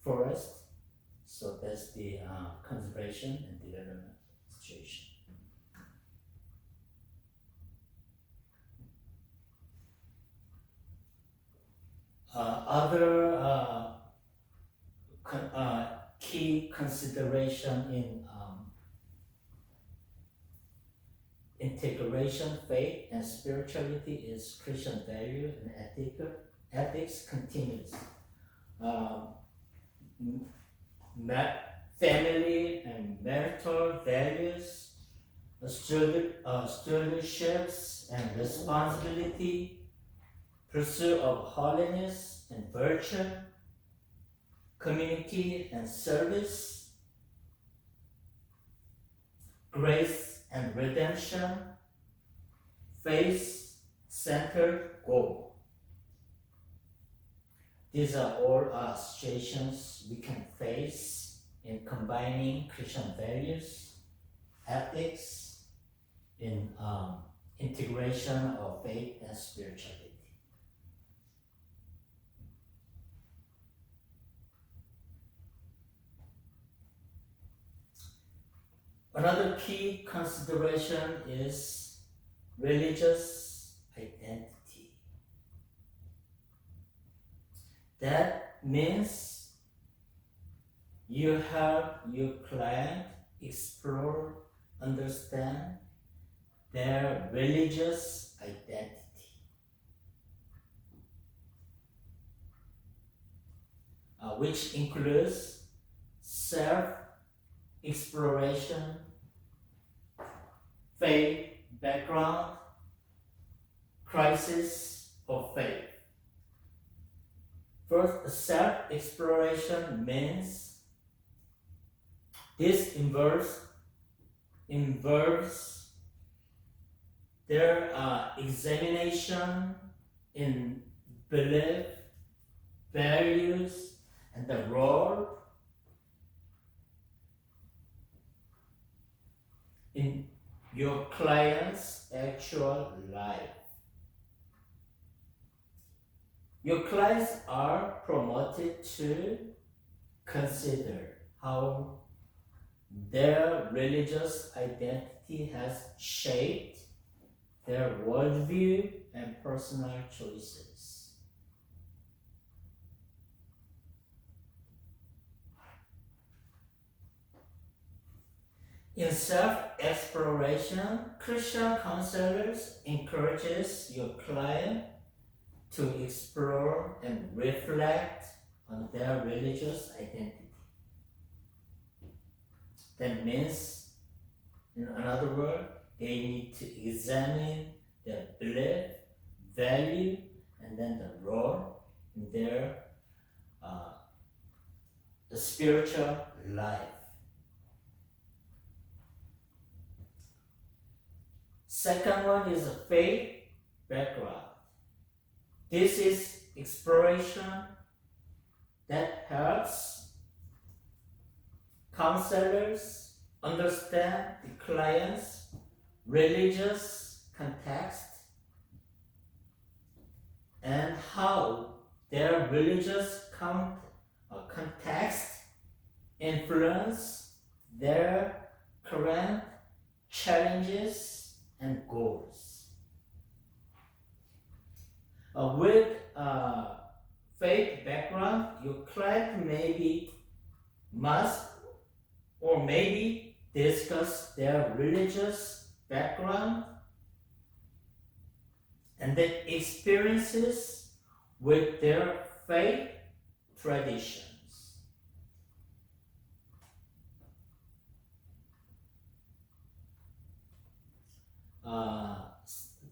forest. So that's the conservation and development situation. Other key consideration in integration, faith, and spirituality is Christian value and ethics continues. Family and marital values Stewardships and responsibility, pursuit of holiness and virtue, community and service, grace and redemption, faith-centered goal. These are all situations we can face in combining Christian values, ethics, in integration of faith and spirituality. Another key consideration is religious identity. That means you help your client explore, understand their religious identity, which includes self-exploration, faith background, crisis of faith. First, self-exploration means this involves their examination in belief, values, and the role in your client's actual life. Your clients are promoted to consider how their religious identity has shaped their worldview and personal choices. In self-exploration, Christian counselors encourages your client to explore and reflect on their religious identity. That means, in another word, they need to examine their belief, value, and then the role in their the spiritual life. Second one is a faith background. This is exploration that helps counselors understand the client's religious context and how their religious context influence their current challenges and goals. With faith background, your client maybe discuss their religious background and their experiences with their faith traditions.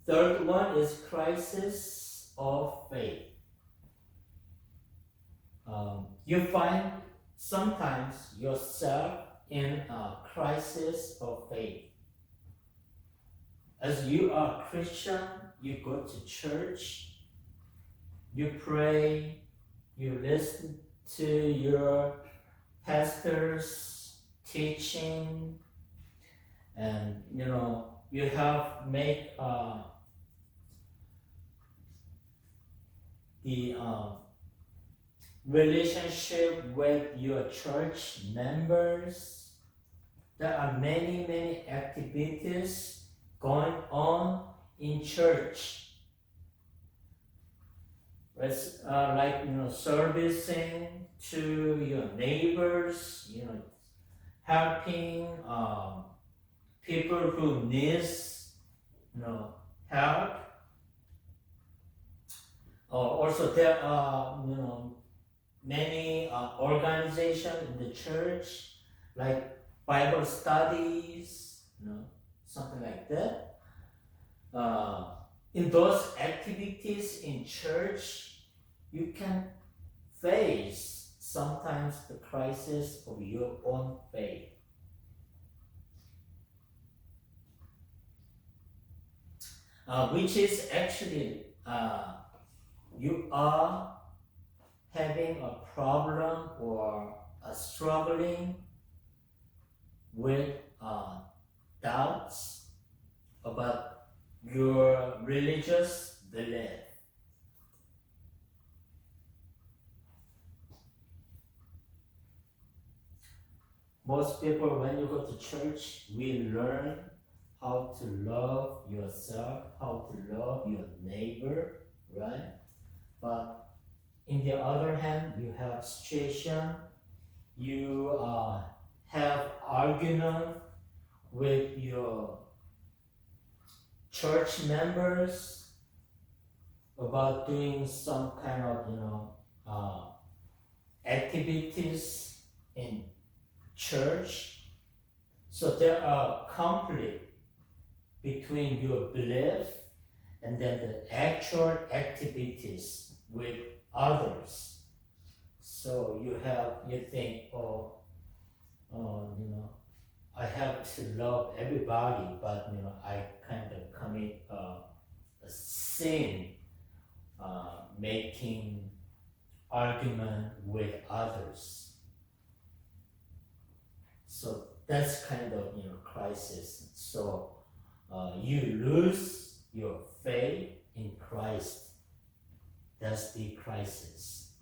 Third one is crisis of faith. You find sometimes yourself in a crisis of faith. As you are Christian, you go to church, you pray, you listen to your pastor's teaching, and you have make the relationship with your church members. There are many activities going on in church. It's like servicing to your neighbors, helping people who needs help. Also, there are many organizations in the church, like Bible studies, something like that. In those activities in church, you can face sometimes the crisis of your own faith. Which is actually you are having a problem or struggling with doubts about your religious belief. Most people, when you go to church, we learn how to love yourself, how to love your neighbor, right? But in the other hand, you have situation, you have argument with your church members about doing some kind of activities in church. So there are conflict between your belief and then the actual activities with others. So you think, I have to love everybody, but I kind of commit a sin, making argument with others. So that's kind of crisis. So you lose your faith in Christ. That's the crisis.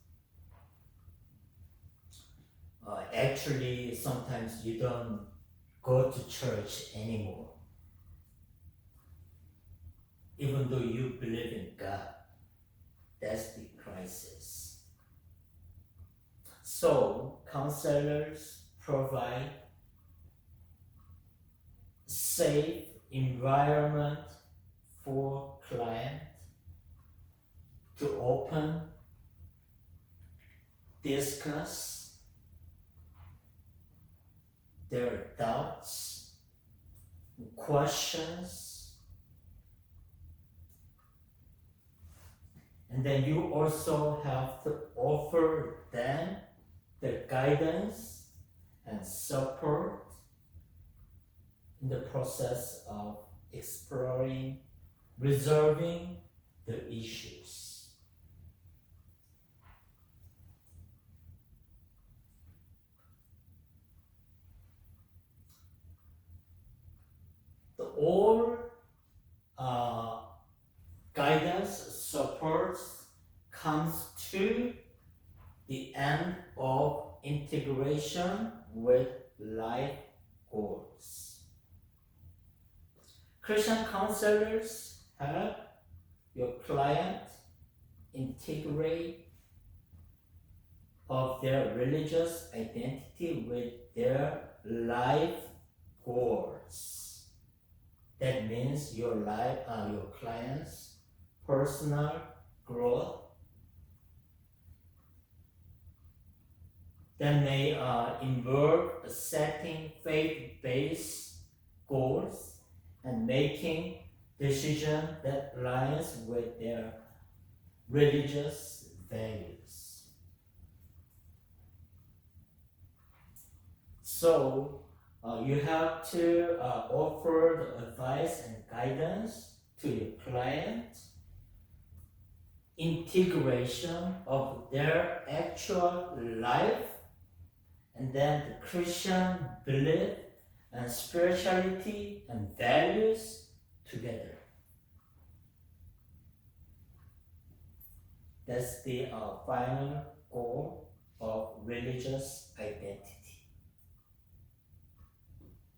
Actually, sometimes you don't go to church anymore, even though you believe in God. That's the crisis. So, counselors provide safe environment for client to open, discuss their doubts, questions, and then you also have to offer them the guidance and support in the process of exploring, resolving the issues. All guidance, support comes to the end of integration with life goals. Christian counselors help your client integrate of their religious identity with their life goals. That means your client's personal growth. That may involve setting faith-based goals and making decisions that aligns with their religious values. So you have to offer the advice and guidance to your client, integration of their actual life, and then the Christian belief and spirituality and values together. That's the final goal of religious identity.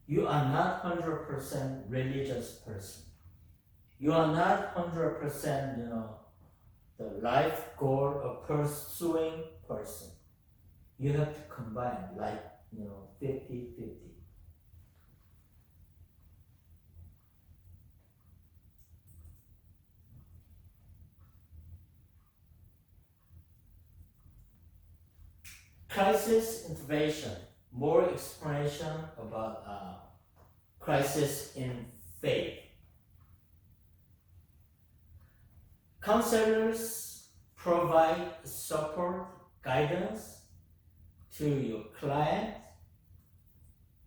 You are not 100% religious person. You are not 100%, the life goal of pursuing person. You have to combine 50-50. Crisis intervention. More explanation about crisis in faith. Counselors provide support, guidance to your client.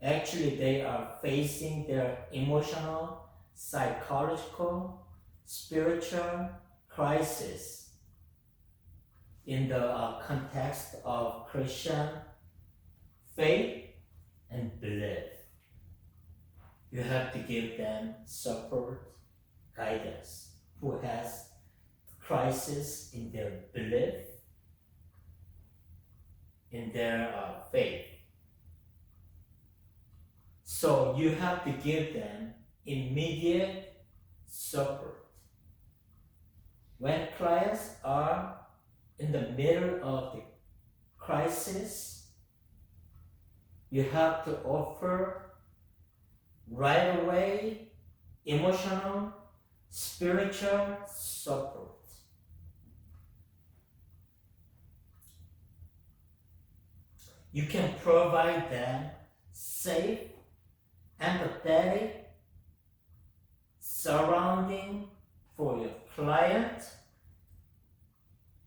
Actually, they are facing their emotional, psychological, spiritual crisis in the context of Christian faith and belief. You have to give them support, guidance, who has crisis in their belief, in their faith. So you have to give them immediate support. When clients are in the middle of the crisis, you have to offer right away emotional, spiritual support. You can provide them safe, empathetic surrounding for your client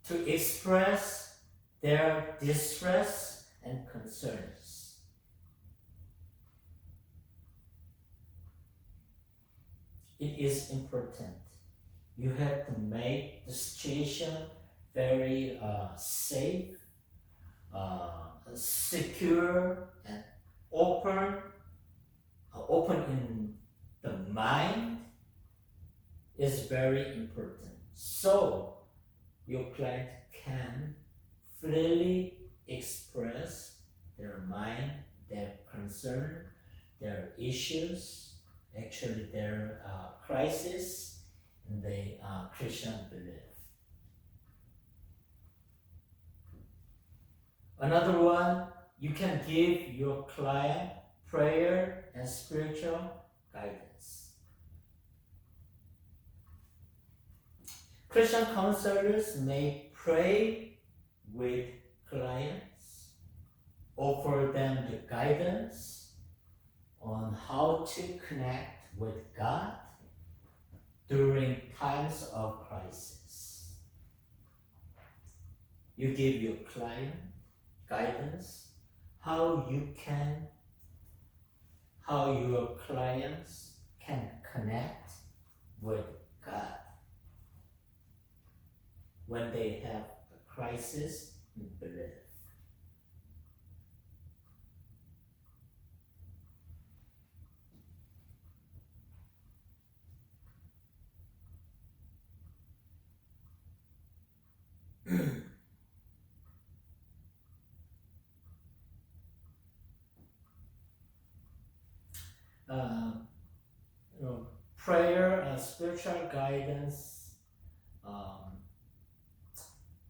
to express their distress and concerns. It is important. You have to make the situation very safe, secure, and open in the mind is very important. So your client can freely express their mind, their concern, their issues, actually their crisis in the Christian belief. Another one, you can give your client prayer and spiritual guidance. Christian counselors may pray with clients, offer them the guidance on how to connect with God during times of crisis. You give your client guidance how your clients can connect with God when they have a crisis in belief. Prayer and spiritual guidance,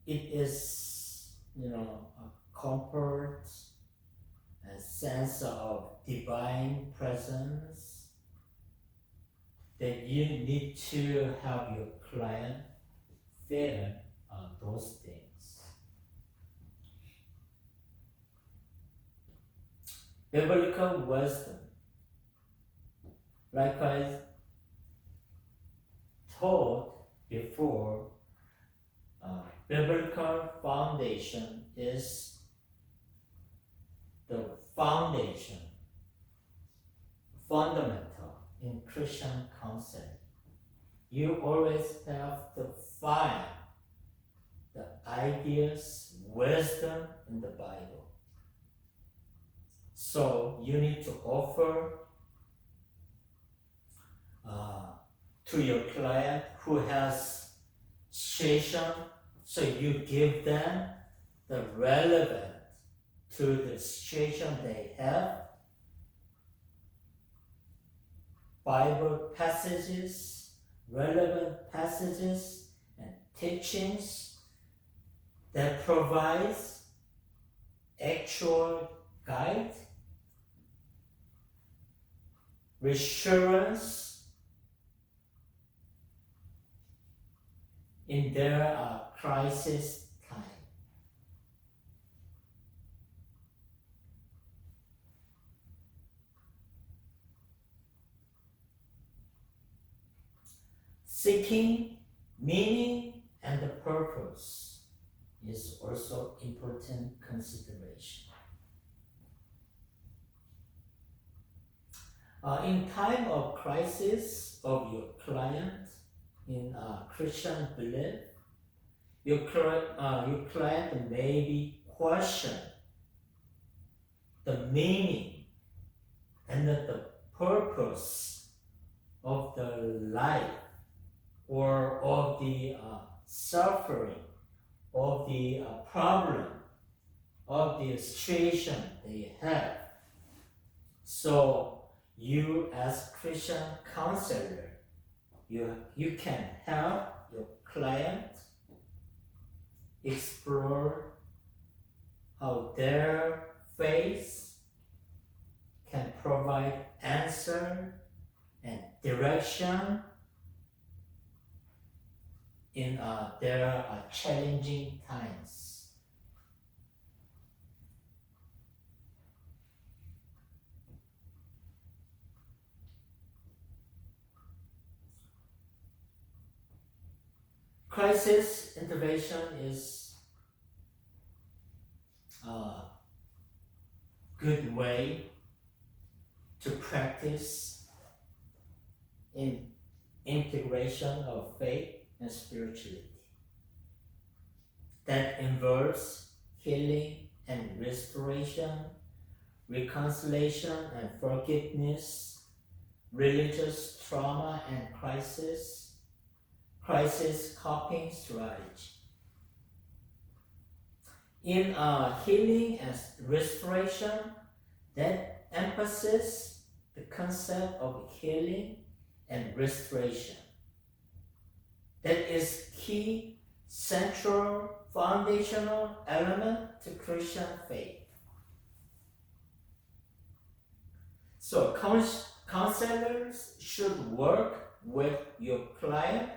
it is, a comfort and sense of divine presence that you need to have your client feel those things. Biblical wisdom, like I taught before, biblical foundation is the foundation, fundamental in Christian counseling. You always have to find the ideas, wisdom in the Bible. So you need to offer to your client who has situation, so you give them the relevant to the situation they have, Bible passages, relevant passages and teachings that provides actual guide, reassurance in their crisis time. seeking meaning and the purpose is also important consideration. In time of crisis of your client in Christian belief, your client maybe question the meaning and the purpose of the life or of the suffering, of the problem, of the situation they have. So you as Christian counselor, you can help your client explore how their faith can provide answer and direction in their challenging times. Crisis intervention is a good way to practice in integration of faith and spirituality that involves healing and restoration, reconciliation and forgiveness, religious trauma and crisis coping strategy. In healing and restoration, that emphasizes the concept of healing and restoration. That is key, central, foundational element to Christian faith. So counselors should work with your client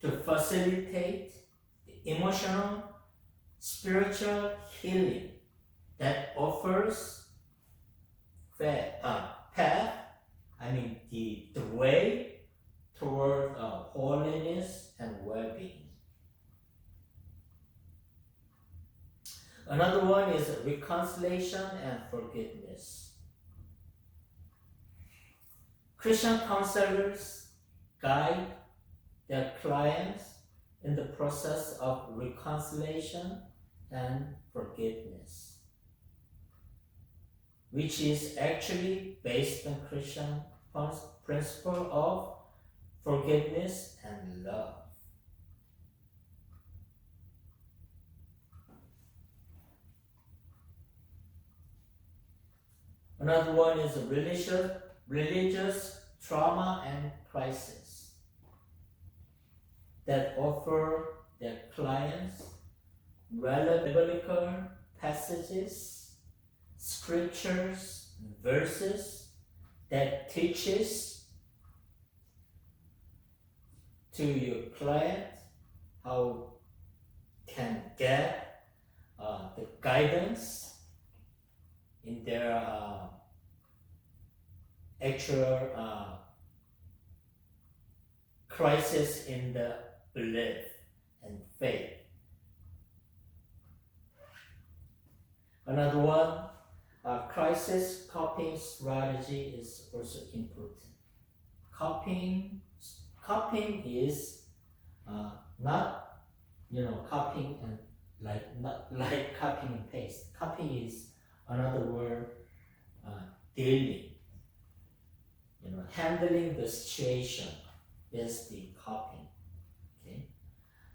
to facilitate the emotional, spiritual healing that offers the way toward holiness and well-being. Another one is reconciliation and forgiveness. Christian counselors guide their clients in the process of reconciliation and forgiveness, which is actually based on Christian principle of forgiveness and love. Another one is religious trauma and crisis that offer their clients relevant biblical passages, scriptures, verses that teaches to your client how can get the guidance in their actual crisis in the belief and faith. Another one, crisis coping strategy is also important. Coping is not copying and not like copying and paste. Copying is another word, dealing. Handling the situation is the copying. Okay,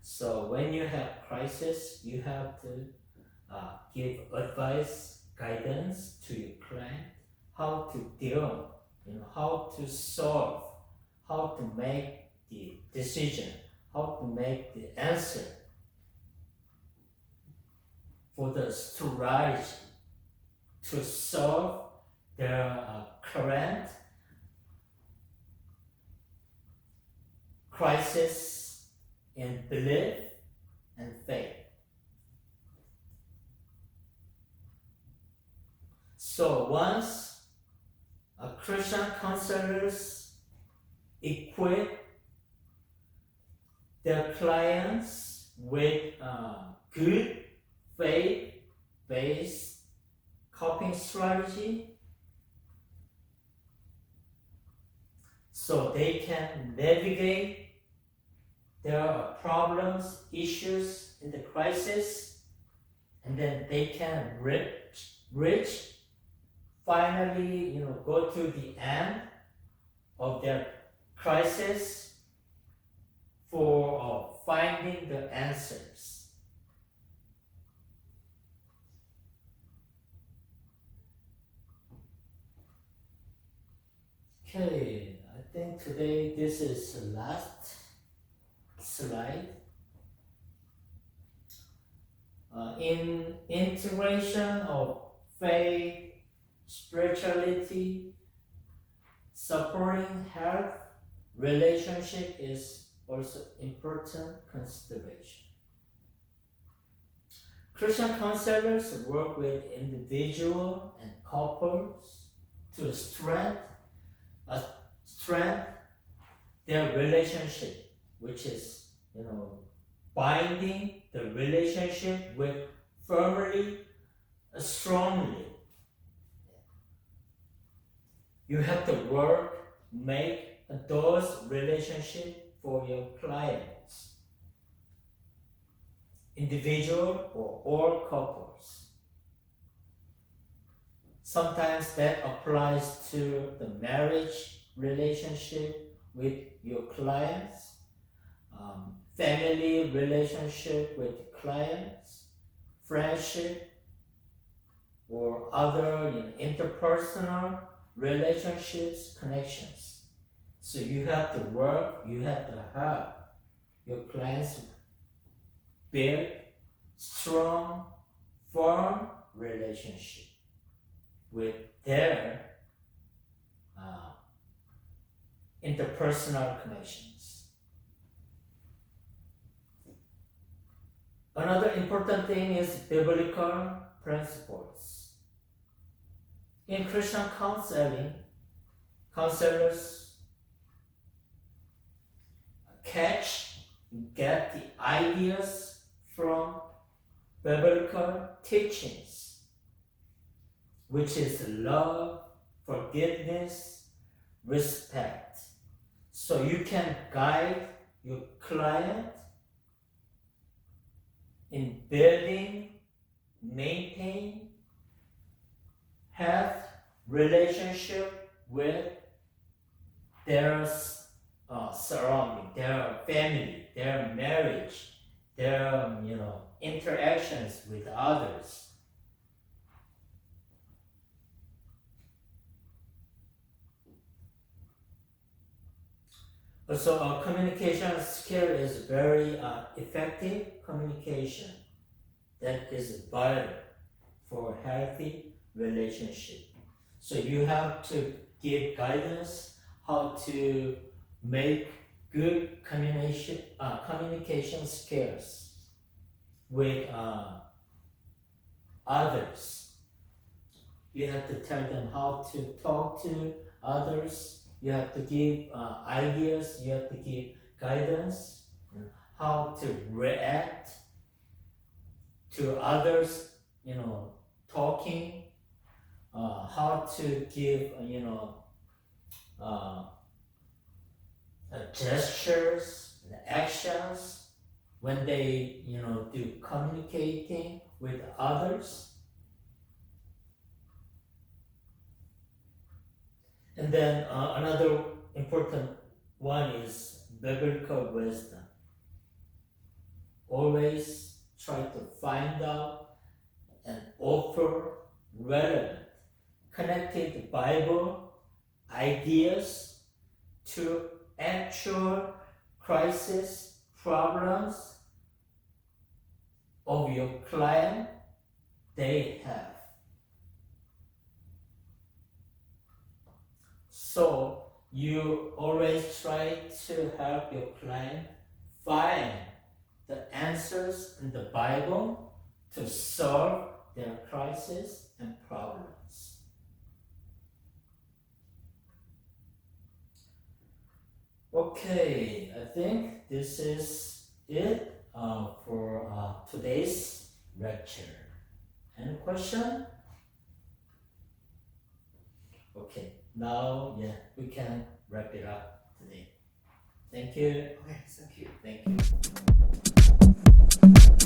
so when you have crisis, you have to give advice, guidance to your client, how to deal, how to solve, how to make the decision, how to make the answer for the strategy to solve their current crisis in belief and faith. So once a Christian counselors equip their clients with good faith-based coping strategy, so they can navigate their problems, issues in the crisis, and then they can reach finally, go to the end of their crisis for finding the answers. Okay, I think today this is the last slide. In integration of faith, spirituality, supporting health, relationship is also important consideration. Christian counselors work with individual and couples to strengthen their relationship, which is, binding the relationship with firmly, strongly. You have to make those relationships for your clients, individual or all couples. Sometimes that applies to the marriage relationship with your clients, family relationship with clients, friendship, or other interpersonal relationships, connections. So you have to help your clients build strong, firm relationship with their interpersonal connections. Another important thing is biblical principles. In Christian counseling, counselors get the ideas from biblical teachings, which is love, forgiveness, respect. So you can guide your client in building, maintain, health relationship with their surrounding, their family, their marriage, their interactions with others. Also, our communication skill is very effective communication that is vital for a healthy relationship. So you have to give guidance how to make good communication skills with others. You have to tell them how to talk to others. You have to give ideas. You have to give guidance, how to react to others, talking, how to give, gestures and actions when they, do communicating with others. And then another important one is biblical wisdom. Always try to find out and offer relevant, connected Bible ideas to actual crisis problems of your client they have. So you always try to help your client find the answers in the Bible to solve their crisis and problems. Okay, I think this is it for today's lecture. Any question? Okay, now we can wrap it up today. Thank you. Okay, thank you. Thank you.